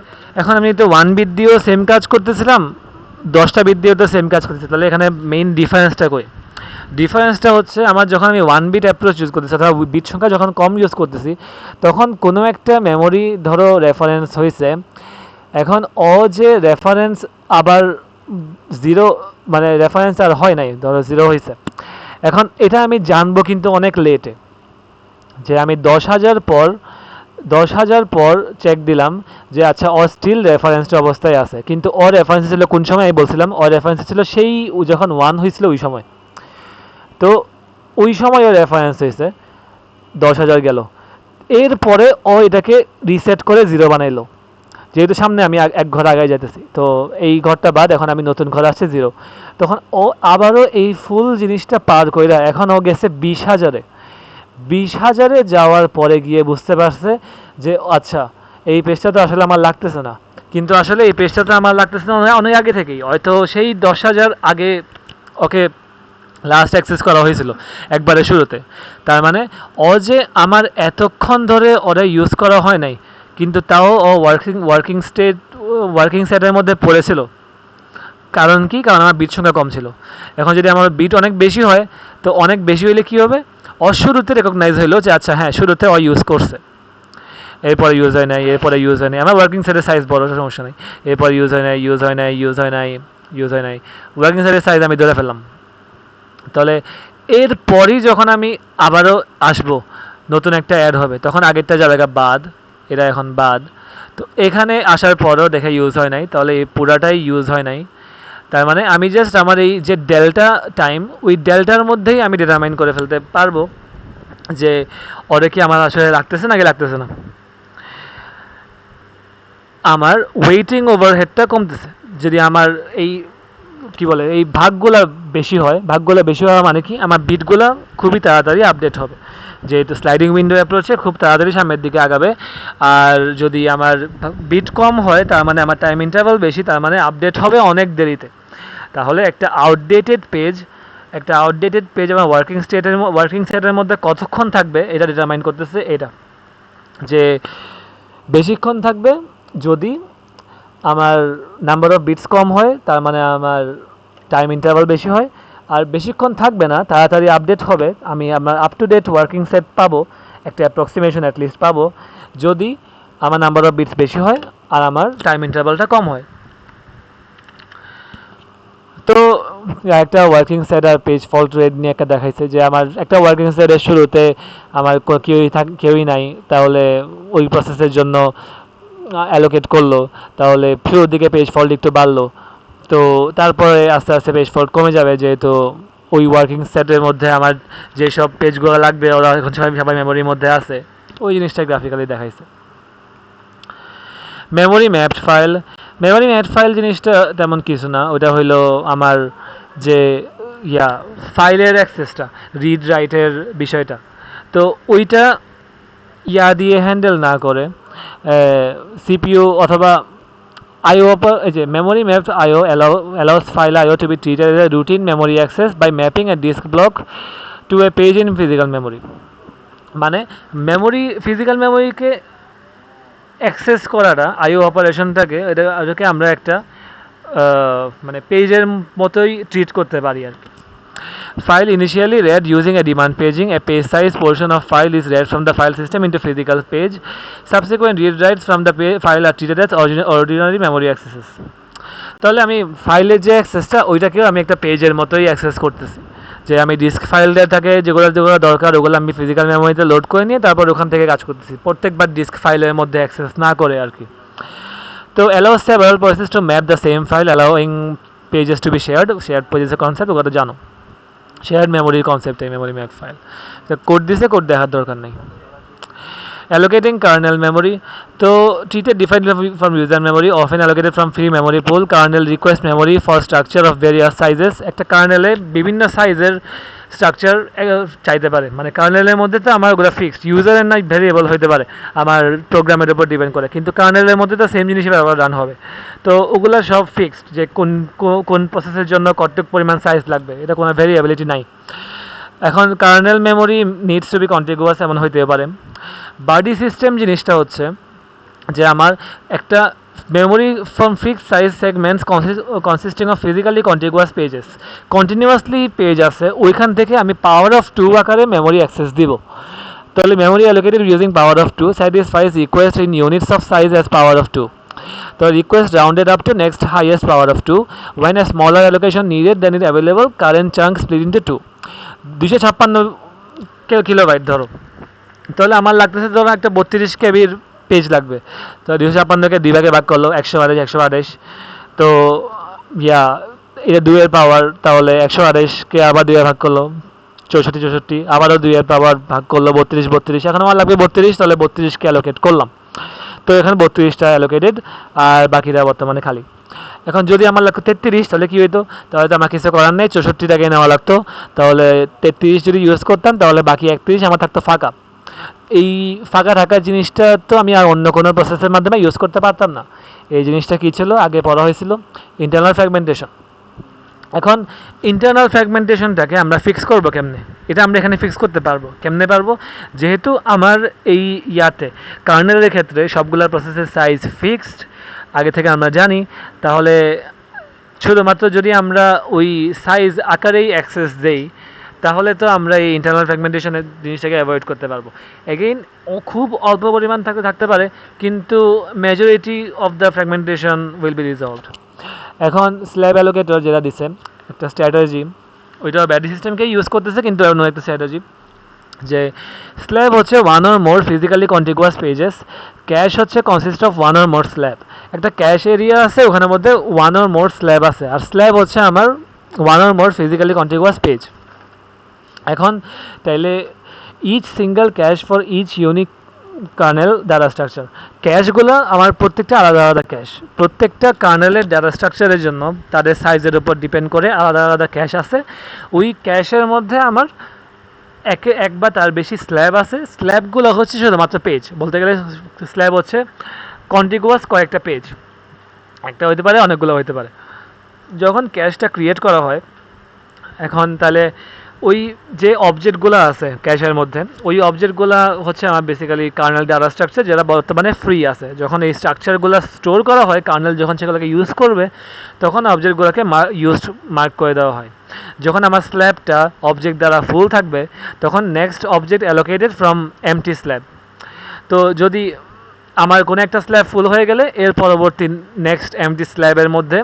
এখন আমি তো 1 বিট দিয়েও সেম কাজ করতেছিলাম, 10টা বিট দিয়েও তো সেম কাজ করতেছি, তাহলে এখানে মেইন ডিফারেন্সটা কই? ডিফারেন্সটা হচ্ছে আমার যখন আমি 1 বিট অ্যাপ্রোচ ইউজ করতেছি অথবা বিট সংখ্যা যখন কম ইউজ করতেছি, তখন কোনো একটা মেমোরি ধরো রেফারেন্স হয়েছে, এখন যে রেফারেন্স আবার 0, মানে রেফারেন্স আর হয় নাই, ধরো 0 হয়েছে, এখন এটা আমি জানবো কিন্তু অনেক লেটে, যে আমি 10,000 পর চেক দিলাম যে আচ্ছা ও স্টিল রেফারেন্সড অবস্থায় আছে, কিন্তু ওর রেফারেন্স ছিল কোন সময়? আমি বলছিলাম ওর রেফারেন্স ছিল সেই যখন 1 হয়েছিল ওই সময়। তো ওই সময় ওর রেফারেন্স হয়েছে, 10,000 গেল, এরপরে ও এটাকে রিসেট করে 0 বানাইলো, যেহেতু সামনে আমি এক ঘর আগে যেতেছি, তো এই ঘরটা বাদ, এখন আমি নতুন ঘর আসছে 0, তখন ও আবারও এই ফুল জিনিসটা পার কইরা এখন ও গেছে 20,000-এ। 20,000-এ যাওয়ার পরে গিয়ে বুঝতে পারছে যে আচ্ছা এই পেজটা তো আসলে আমার লাগতেছে না, কিন্তু আসলে এই পেজটা তো আমার লাগতেছে না অনেক আগে থেকেই, হয়তো সেই 10,000 আগে ওকে লাস্ট অ্যাক্সেস করা হয়েছিল একবারে শুরুতে। তার মানে যে আমার এতক্ষণ ধরে ওরা ইউজ করা হয় নাই, কিন্তু তাও ও ওয়ার্কিং স্টেট ওয়ার্কিং সেটের মধ্যে পড়েছিল। কারণ কি? কারণ আমার বিট সংখ্যা কম ছিল। এখন যদি আমার বিট অনেক বেশি হয়, তো অনেক বেশি হলে কী হবে, শুরুতে রেকগনাইজ হইলো যে আচ্ছা হ্যাঁ শুরুতে ইউজ করছে, এরপরে ইউজ হয় নাই, এরপরে ইউজ হয় নাই, আমার ওয়ার্কিং সেটের সাইজ বড়, সমস্যা নেই, এরপর ইউজ হয় নাই, ইউজ হয় নাই, ইউজ হয় নাই, ইউজ হয় নাই, ওয়ার্কিং সেটের সাইজ আমি ধরে ফেললাম। তাহলে এরপরই যখন আমি আবারও আসবো, নতুন একটা অ্যাড হবে, তখন আগেরটা যাবে বাদ, এটা এখন বাদ। তো এখানে আসার পরেও দেখে ইউজ হয় নাই, তাহলে এই পুরাটাই ইউজ হয় নাই। তার মানে আমি জাস্ট আমার এই যে ডেল্টা টাইম, ওই ডেল্টার মধ্যেই আমি ডিটারমাইন করে ফেলতে পারবো যে ওরে কি আমার আসলে লাগতেছে নাকি লাগতেছে না। আমার ওয়েটিং ওভারহেডটা কমতেছে যদি আমার এই কি বলে এই ভাগগুলো বেশি হয়। ভাগগুলো বেশি হওয়া মানে কি, আমার বিটগুলো খুবই তাড়াতাড়ি আপডেট হবে, যেহেতু স্লাইডিং উইন্ডো অ্যাপ্রোচে খুব তাড়াতাড়ি সামনের দিকে আগাবে। আর যদি আমার বিট কম হয়, তার মানে আমার টাইম ইন্টারভাল বেশি, তার মানে আপডেট হবে অনেক দেরিতে। তাহলে একটা আউটডেটেড পেজ আমার ওয়ার্কিং সেটের মধ্যে কতক্ষণ থাকবে এটা ডিটারমাইন করতেছে এটা, যে বেশিক্ষণ থাকবে যদি আমার নাম্বার অফ বিটস কম হয়, তার মানে আমার টাইম ইন্টারভাল বেশি হয়। আর বেশিক্ষণ থাকবে না, তাড়াতাড়ি আপডেট হবে, আমি আমার up to date working set পাবো, একটা অ্যাপ্রক্সিমেশন অ্যাটলিস্ট পাবো, যদি আমার নাম্বার অফ বিটস বেশি হয় আর আমার টাইম ইন্টারভালটা কম হয়। তো একটা ওয়ার্কিং সেট আর পেজ ফল্ট রেট নিয়ে একটা দেখাইছে যে আমার একটা ওয়ার্কিং সেটের শুরুতে আমার কেউই নাই, তাহলে ওই প্রসেসের জন্য অ্যালোকেট করলো, তাহলে শুরুর দিকে পেজ ফল্ট একটু বাড়লো, তো তারপরে আস্তে আস্তে পেজ ফল্ট কমে যাবে, যেহেতু ওই ওয়ার্কিং সেটের মধ্যে আমার যেসব পেজগুলো লাগবে ওরা এখন সবাই মেমোরির মধ্যে আছে। ওই জিনিসটা গ্রাফিক্যালি দেখাইছে। মেমোরি ম্যাপড ফাইল জিনিসটা তেমন কিছু না, ওটা হইলো আমার যে ফাইলের অ্যাক্সেসটা, রিড রাইটের বিষয়টা, তো ওইটা দিয়ে হ্যান্ডেল না করে সিপিইউ অথবা IO এই যে memory mapped IO allows file IO to be treated as a routine memory access by mapping a disk block to a page in physical memory। মানে ফিজিক্যাল মেমোরিকে অ্যাক্সেস করাটা, IO অপারেশনটাকে, এটাকে আমরা একটা মানে পেজের মতোই ট্রিট করতে পারি আর কি। File initially read using a demand paging, a page size portion of file is read from the file system into physical page. Subsequent read writes from the file are treated as ordinary memory accesses। তাহলে আমি ফাইলের যে অ্যাক্সেসটা, ওইটাকেও আমি একটা পেজের মতোই অ্যাক্সেস করতেছি, যে আমি ডিস্ক ফাইল দেওয়া থাকে যেগুলো দরকার, ওগুলো আমি ফিজিক্যাল মেমোরিতে লোড করে নিয়ে তারপর ওখান থেকে কাজ করতেছি, প্রত্যেকবার ডিস্ক ফাইলের মধ্যে অ্যাক্সেস না করে আর কি। তো allows several processes to map the same file, allowing pages to be shared pages concept ওগুলো তো জানো, শেয়ার্ড মেমোরির কনসেপ্ট, এই মেমোরি ম্যাপ ফাইল। তো কোড দিছে, কোড দেখার দরকার নেই। Allocating kernel memory, তো treated differently from user memory, often allocated from free memory pool. Kernel request memory for structure of various sizes। একটা কার্নেলে বিভিন্ন সাইজের স্ট্রাকচার চাইতে পারে, মানে কার্নেলের মধ্যে তো আমার ওগুলো ফিক্সড, ইউজারের না ভেরিয়েবল হতে পারে আমার প্রোগ্রামের উপর ডিপেন্ড করে, কিন্তু কার্নেলের মধ্যে তো সেম জিনিসই ব্যবহার রান হবে, তো ওগুলো সব ফিক্সড, যে কোন প্রসেসের জন্য কতটুকু পরিমাণ সাইজ লাগবে, এটা কোনো ভেরিয়েবিলিটি নাই। এখন kernel memory needs to be contiguous এমন হইতে পারে। বাডি সিস্টেম জিনিসটা হচ্ছে যে আমার একটা memory from fixed size segments consisting of physically contiguous pages, continuously page আছে, ওইখান থেকে আমি পাওয়ার অফ 2 আকারে মেমোরি অ্যাক্সেস দিব। তাহলে memory allocated using power of 2 স্যাটিসফাইজ request in units of size as power of 2। The request rounded up to next highest power of 2. When a smaller allocation needed, then it available current chunk split into 2। 256 kilobyte ধরো, তাহলে আমার লাগতেছে ধরো একটা 32 কেবির পেজ লাগবে, তো 256কে 2 ভাগে ভাগ করলো, 128, তো এটা 2 এর পাওয়ার, তাহলে 128কে আবার 2 এ ভাগ করলো 64, আবারও 2 এর পাওয়ার ভাগ করলো 32, এখন আমার লাগবে 32, তাহলে 32কে অ্যালোকেট করলাম, তো এখানে 32টা অ্যালোকেটেড আর বাকিটা বর্তমানে খালি। এখন যদি আমার লাগতো 33, তাহলে কী হইতো, তাহলে তো আমার কিছু করার নেই, 64টাকে নেওয়া লাগতো, তাহলে 33 যদি ইউজ করতাম তাহলে বাকি 31 আমার থাকতো ফাঁকা। এই ফাঁকা থাকার জিনিসটা তো আমি আর অন্য কোনো প্রসেসের মাধ্যমে ইউজ করতে পারতাম না। এই জিনিসটা কী ছিল, আগে পড়া হয়েছিল ইন্টারনাল ফ্র্যাগমেন্টেশন। এখন ইন্টারনাল ফ্র্যাগমেন্টেশনটাকে আমরা ফিক্স করবো কেমনে, এটা আমরা এখানে ফিক্স করতে পারবো কেমনে পারবো, যেহেতু আমার এই কার্নেলের ক্ষেত্রে সবগুলোর প্রসেসের সাইজ ফিক্সড, আগে থেকে আমরা জানি, তাহলে শুধুমাত্র যদি আমরা ওই সাইজ আকারেই অ্যাক্সেস দেই, তাহলে তো আমরা এই ইন্টারনাল ফ্র্যাগমেন্টেশনের জিনিসটাকে অ্যাভয়েড করতে পারবো। এগেইন খুব অল্প পরিমাণ থাকতে পারে, কিন্তু majority of the fragmentation will be resolved. এখন স্ল্যাব অ্যালোকেটর যেটা দিচ্ছে একটা স্ট্র্যাটেজি, ওইটা ব্যাটারি সিস্টেমকেই ইউজ করতেছে, কিন্তু অন্য একটা স্ট্র্যাটেজি, যে স্ল্যাব হচ্ছে one or more physically contiguous pages, cache হচ্ছে consist of one or more slab. একটা ক্যাশ এরিয়া আছে, ওখানের মধ্যে ওয়ান অর মোর স্ল্যাব আছে, আর স্ল্যাব হচ্ছে আমার one or more physically contiguous page. এখন তাইলে each single cache for each unique kernel data structure, ক্যাশগুলো আমার প্রত্যেকটা আলাদা আলাদা ক্যাশ, প্রত্যেকটা কার্নেলের ডাটা স্ট্রাকচারের জন্য তাদের সাইজের উপর ডিপেন্ড করে আলাদা আলাদা ক্যাশ আছে। ওই ক্যাশের মধ্যে আমার এক বা তার বেশি স্ল্যাব আছে। স্ল্যাবগুলো হচ্ছে শুধুমাত্র পেজ, বলতে গেলে স্ল্যাব হচ্ছে কন্টিগুয়াস কয়েকটা পেজ, একটা হইতে পারে, অনেকগুলো হইতে পারে। যখন ক্যাশটা ক্রিয়েট করা হয়, এখন তাহলে ওই যে অবজেক্টগুলো আছে ক্যাশের মধ্যে, ওই অবজেক্টগুলো হচ্ছে আমার বেসিক্যালি কার্নেল ডাটা স্ট্রাকচার, যেটা বর্তমানে ফ্রি আছে। যখন এই স্ট্রাকচারগুলো স্টোর করা হয়, কার্নেল যখন সেগুলোকে ইউজ করবে, তখন অবজেক্টগুলোকে মার্ক করে দেওয়া হয়। যখন আমার স্ল্যাবটা অবজেক্ট দ্বারা ফুল থাকবে, তখন next object allocated from empty slab. তো যদি আমার কোনো একটা স্ল্যাব ফুল হয়ে গেলে, এর পরবর্তী নেক্সট এমটি স্ল্যাবের মধ্যে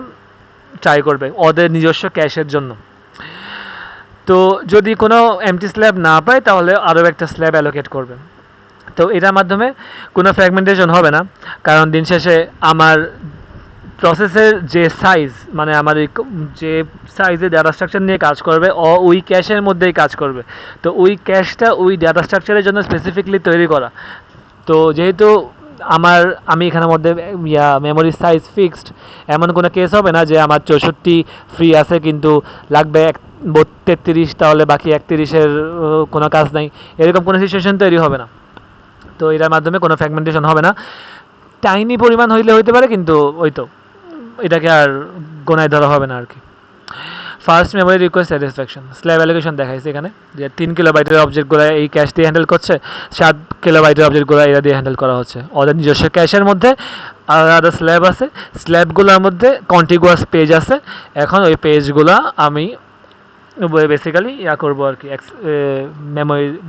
ট্রাই করবে ওদের নিজস্ব ক্যাশের জন্য। তো যদি কোনো এমটি স্ল্যাব না পায়, তাহলে আরও একটা স্ল্যাব অ্যালোকেট করবে। তো এটার মাধ্যমে কোনো ফ্র্যাগমেন্টেশন হবে না, কারণ দিন শেষে আমার প্রসেসের যে সাইজ, মানে আমার যে সাইজে ডাটা স্ট্রাকচার নিয়ে কাজ করবে, ওই ক্যাশের মধ্যেই কাজ করবে। তো ওই ক্যাশটা ওই ডাটা স্ট্রাকচারের জন্য স্পেসিফিকলি তৈরি করা। তো যেহেতু আমি এখানের মধ্যে মেমোরি সাইজ ফিক্সড, এমন কোনো কেস হবে না যে আমার 64 ফ্রি আছে কিন্তু লাগবে 33, তাহলে বাকি 31-এর কোনো কাজ নাই, এরকম কোনো সিচুয়েশন তৈরি হবে না। তো এটার মাধ্যমে কোনো ফ্র্যাগমেন্টেশন হবে না। টাইনি পরিমাণ হইলে হইতে পারে, কিন্তু ওই তো এটাকে আর গোনায় ধরা হবে না আর কি। First memory request satisfaction, slab allocation দেখাইছে এখানে যে 3 কিলোবাইটের অবজেক্টগুলো এই ক্যাশ দিয়ে হ্যান্ডেল করছে, 7 কিলোবাইটের অবজেক্টগুলো এরা দিয়ে হ্যান্ডেল করা হচ্ছে। ওদের নিজস্ব ক্যাশের মধ্যে আলাদা স্ল্যাব আছে, স্ল্যাবগুলোর মধ্যে কন্টিগুয়াস পেজ আছে। এখন ওই পেজগুলো আমি বেসিক্যালি করবো আর কি,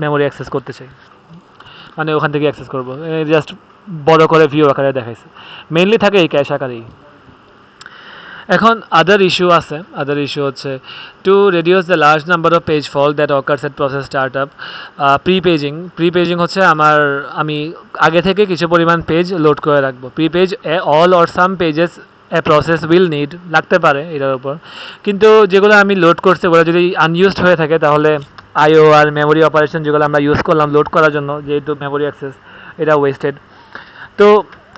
মেমোরি অ্যাক্সেস করতে চাই, মানে ওখান থেকে অ্যাক্সেস করবো। জাস্ট বড় করে ভিউ আকারে দেখাইছে, মেইনলি থাকে এই ক্যাশ আকারেই। এখন আদার ইস্যু হচ্ছে to reduce the large number of page fault that occurs at process start up. Pre paging হচ্ছে আমি আগে থেকে কিছু পরিমাণ পেজ লোড করে রাখবো। Prepage all or some pages a process will need, লাগতে পারে এটার উপর, কিন্তু যেগুলো আমি লোড করছি ওগুলো যদি আনইউজড হয়ে থাকে, তাহলে আইও আর মেমোরি অপারেশন যেগুলো আমরা ইউজ করলাম লোড করার জন্য, যেহেতু মেমোরি অ্যাক্সেস, এটা ওয়েস্টেড। তো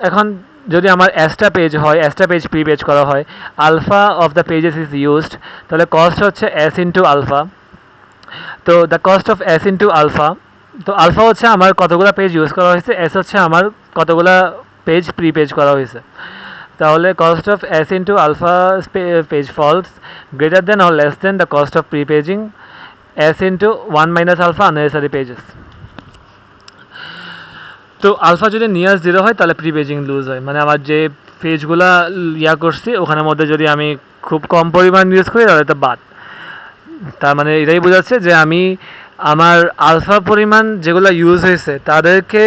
এখন যদি আমার অ্যাস্টা পেজ প্রিপেজ করা হয়, alpha of the pages is used, তাহলে কস্ট হচ্ছে এস ইন্টু আলফা। তো the cost of S into alpha, তো আলফা হচ্ছে আমার কতগুলো পেজ ইউজ করা হয়েছে, এস হচ্ছে আমার কতগুলো পেজ প্রিপেজ করা হয়েছে। তাহলে cost of S into alpha page faults greater than or less than the cost of prepaging S into 1 minus alpha unnecessary pages. তো আলফা যদি নিয়ার 0 হয়, তাহলে প্রিপেজিং লুজ হয়, মানে আমার যে পেজগুলো করছি ওখানের মধ্যে যদি আমি খুব কম পরিমাণ ইউজ করি, তাহলে তো বাদ। তার মানে এটাই বোঝাচ্ছে যে আমি আমার আলফা পরিমাণ যেগুলো ইউজ হয়েছে তাদেরকে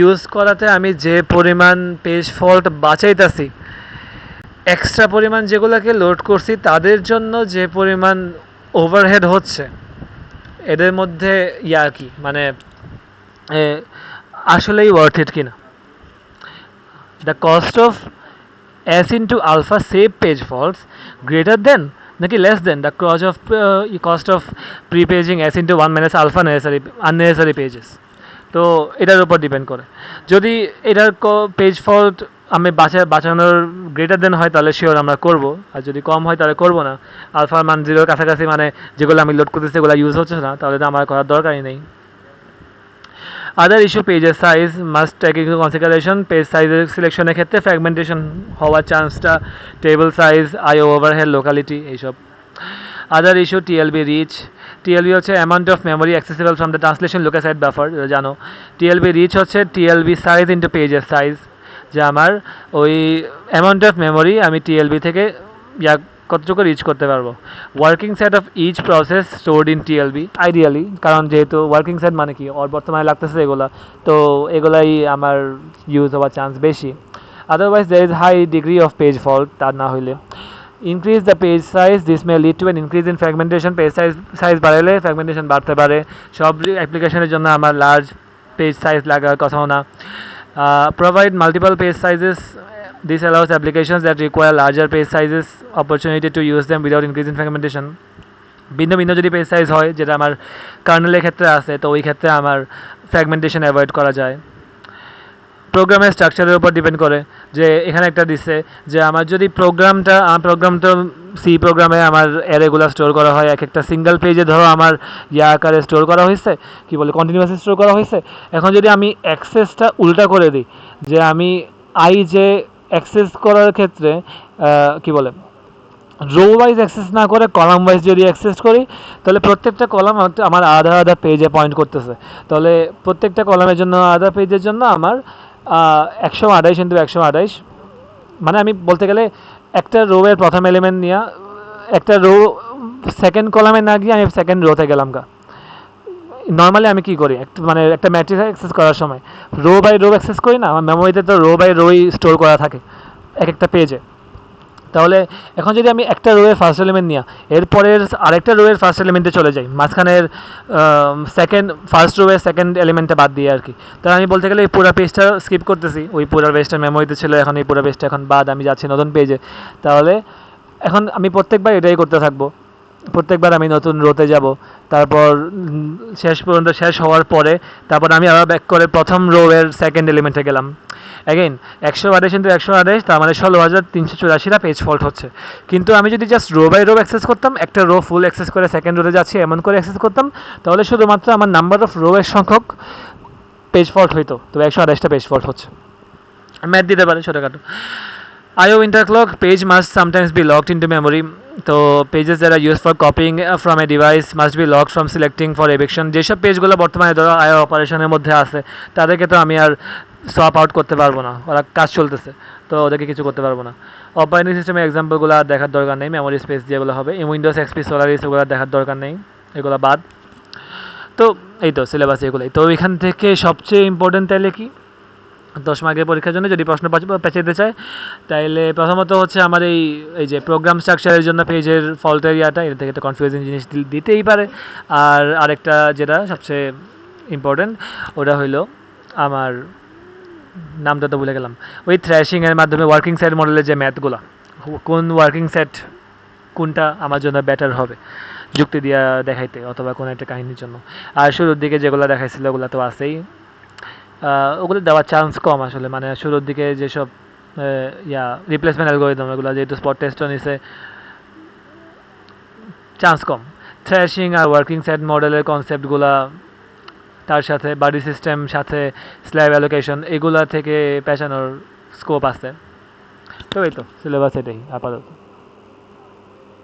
ইউজ করাতে আমি যে পরিমাণ পেজ ফল্ট বাঁচাইতেছি, এক্সট্রা পরিমাণ যেগুলোকে লোড করছি তাদের জন্য যে পরিমাণ ওভারহেড হচ্ছে, এদের মধ্যে কি মানে আসলেই ওয়ার্থ ইট কিনা। The cost of S into alpha save page faults greater than নাকি less than the cost of prepaging S into 1 minus alpha unnecessary pages. তো এটার উপর ডিপেন্ড করে, যদি এটার পেজ ফল্ট আমি বাঁচানোর গ্রেটার দেন হয়, তাহলে শিওর আমরা করব, আর যদি কম হয় তাহলে করবো না। আলফার মান 0-র কাছাকাছি, মানে যেগুলো আমি লোড করতেছি সেগুলো ইউজ হচ্ছে না, তাহলে তো আমার করার দরকারই নেই। আদার ইস্যু পেজের size must take into consideration, page সাইজের সিলেকশনের ক্ষেত্রে ফ্র্যাগমেন্টেশন হওয়ার চান্সটা, table size, IO overhead, locality, এইসব। আদার ইস্যু টিএলবি হচ্ছে amount of memory accessible from the translation lookaside buffer, জানো। টিএলবি রিচ হচ্ছে টিএলবি সাইজ ইন্টু পেজের সাইজ। যে আমার ওই অ্যামাউন্ট অফ মেমোরি আমি টিএলবি থেকে ইয়া কতটুকু রিচ করতে পারবো। Working set of each process stored in TLB ideally, কারণ যেহেতু ওয়ার্কিং সেট মানে কি ওর বর্তমানে লাগতেছে এগুলা, তো এগুলাই আমার ইউজ হওয়ার চান্স বেশি। Otherwise there is high degree of page fault, তা না হইলে increase the page size, this may lead to an increase in fragmentation, page size বাড়ালে fragmentation বাড়তে পারে। সব অ্যাপ্লিকেশনের জন্য আমার লার্জ পেজ সাইজ লাগার কথাও না। Provide multiple page sizes, this allows applications that require larger page sizes opportunity to use them without increasing fragmentation। ভিন্ন ভিন্ন যদি পেজ সাইজ হয়, যেটা আমার কার্নেলের ক্ষেত্রে আছে, তো ওই ক্ষেত্রে আমার ফ্র্যাগমেন্টেশন অ্যাভয়েড করা যায়। প্রোগ্রামের স্ট্রাকচারের উপর ডিপেন্ড করে, যে এখানে একটা দিচ্ছে যে আমার যদি প্রোগ্রামটা সি প্রোগ্রামে আমার অ্যারেগুলো স্টোর করা হয় এক একটা সিঙ্গেল পেজে, ধরো আমার ইয়া আকারে স্টোর করা হয়েছে, কি বলে কন্টিনিউয়াসলি স্টোর করা হয়েছে। এখন যদি আমি অ্যাক্সেসটা উল্টা করে দিই, যে আমি যে অ্যাক্সেস করার ক্ষেত্রে কি বলে রো ওয়াইজ অ্যাক্সেস না করে কলাম ওয়াইজ যদি অ্যাক্সেস করি, তাহলে প্রত্যেকটা কলাম আমার আধা আধা পেজে পয়েন্ট করতেছে। তাহলে প্রত্যেকটা কলামের জন্য আধা পেজের জন্য আমার 128 মানে আমি বলতে গেলে একটা রো এর প্রথম এলিমেন্ট নিয়ে একটা রো সেকেন্ড কলামে না গিয়ে আমি সেকেন্ড রোতে গেলাম গা। নর্মালি আমি কী করি, মানে একটা ম্যাট্রিক্স অ্যাক্সেস করার সময় রো বাই রো অ্যাক্সেস করি না, আমার মেমোরিতে তো রো বাই রোই স্টোর করা থাকে এক একটা পেজে। তাহলে এখন যদি আমি একটা রো এর ফার্স্ট এলিমেন্ট নিয়ে এরপরের আরেকটা রো এর ফার্স্ট এলিমেন্টে চলে যাই, মাঝখানের ফার্স্ট রো এর সেকেন্ড এলিমেন্টটা বাদ দিয়ে আর কি, তাহলে আমি বলতে গেলে এই পুরো পেজটা স্কিপ করতেছি, ওই পুরো পেজটা মেমোরিতে ছিল, এখন এই পুরো পেজটা এখন বাদ, আমি যাচ্ছি নতুন পেজে। তাহলে এখন আমি প্রত্যেকবার এটাই করতে থাকবো, প্রত্যেকবার আমি নতুন রোতে যাব, তারপর শেষ পর্যন্ত শেষ হওয়ার পরে তারপর আমি আবার ব্যাক করে প্রথম রো এর সেকেন্ড এলিমেন্টে গেলাম। অ্যাগেন 128 তার মানে 16,384টা পেজ ফল্ট হচ্ছে। কিন্তু আমি যদি just row by row access করতাম, একটা রো ফুল অ্যাক্সেস করে সেকেন্ড রোতে যাচ্ছি এমন করে অ্যাক্সেস করতাম, তাহলে শুধুমাত্র আমার নাম্বার অফ রো এর সংখ্যক পেজ ফল্ট হইতো, তবে 128টা পেজ ফল্ট হচ্ছে। ম্যাথ দিতে পারে ছোটোখাটো। IO interclock, page must sometimes be locked into memory. তো pages that are used for copying from a device must be locked from selecting for eviction। যেসব পেজগুলো বর্তমানে ধরো IO অপারেশনের মধ্যে আছে, তাদেরকে তো আমি আর সোয়াপ আউট করতে পারবো না, ওরা কাজ চলতেছে, তো ওদেরকে কিছু করতে পারবো না। অপারেটিং সিস্টেমের এক্সাম্পলগুলো আর দেখার দরকার নেই, মেমোরি স্পেস যেগুলো হবে উইন্ডোজ XP সোলারিস ওগুলো দেখার দরকার নেই, এগুলো বাদ। তো এই তো সিলেবাস এগুলোই। তো এখান থেকে সবচেয়ে ইম্পর্টেন্ট তাইলে কি 10 মার্কের পরীক্ষার জন্য যদি প্রশ্ন পেঁচাতে চায়, তাইলে প্রথমত হচ্ছে আমার এই যে প্রোগ্রাম স্ট্রাকচারের জন্য পেজের ফল্ট এরিয়াটা, এটা থেকে একটা কনফিউজিং জিনিস দিতেই পারে। আর আরেকটা যেটা সবচেয়ে ইম্পর্টেন্ট, ওটা হইলো আমার নামটা তো ভুলে গেলাম, ওই থ্র্যাশিংয়ের মাধ্যমে ওয়ার্কিং সেট মডেলের যে ম্যাথগুলো, কোন ওয়ার্কিং সেট কোনটা আমার জন্য বেটার হবে যুক্তি দিয়া দেখাইতে, অথবা কোনো একটা কাহিনীর জন্য। আর শুরুর দিকে যেগুলো দেখাইছিল ওগুলো তো আছেই, ওগুলো দেওয়ার চান্স কম আসলে, মানে শুরুর দিকে যেসব রিপ্লেসমেন্ট অ্যালগরিদম এগুলো যেহেতু স্পট টেস্টও নিছে, chance com. Thrashing are working set মডেলের কনসেপ্টগুলো, তার সাথে বাডি সিস্টেম, সাথে স্ল্যাব অ্যালোকেশন, এগুলা থেকে পেছানোর স্কোপ আছে। তো এই তো সিলেবাস এটাই আপাতত।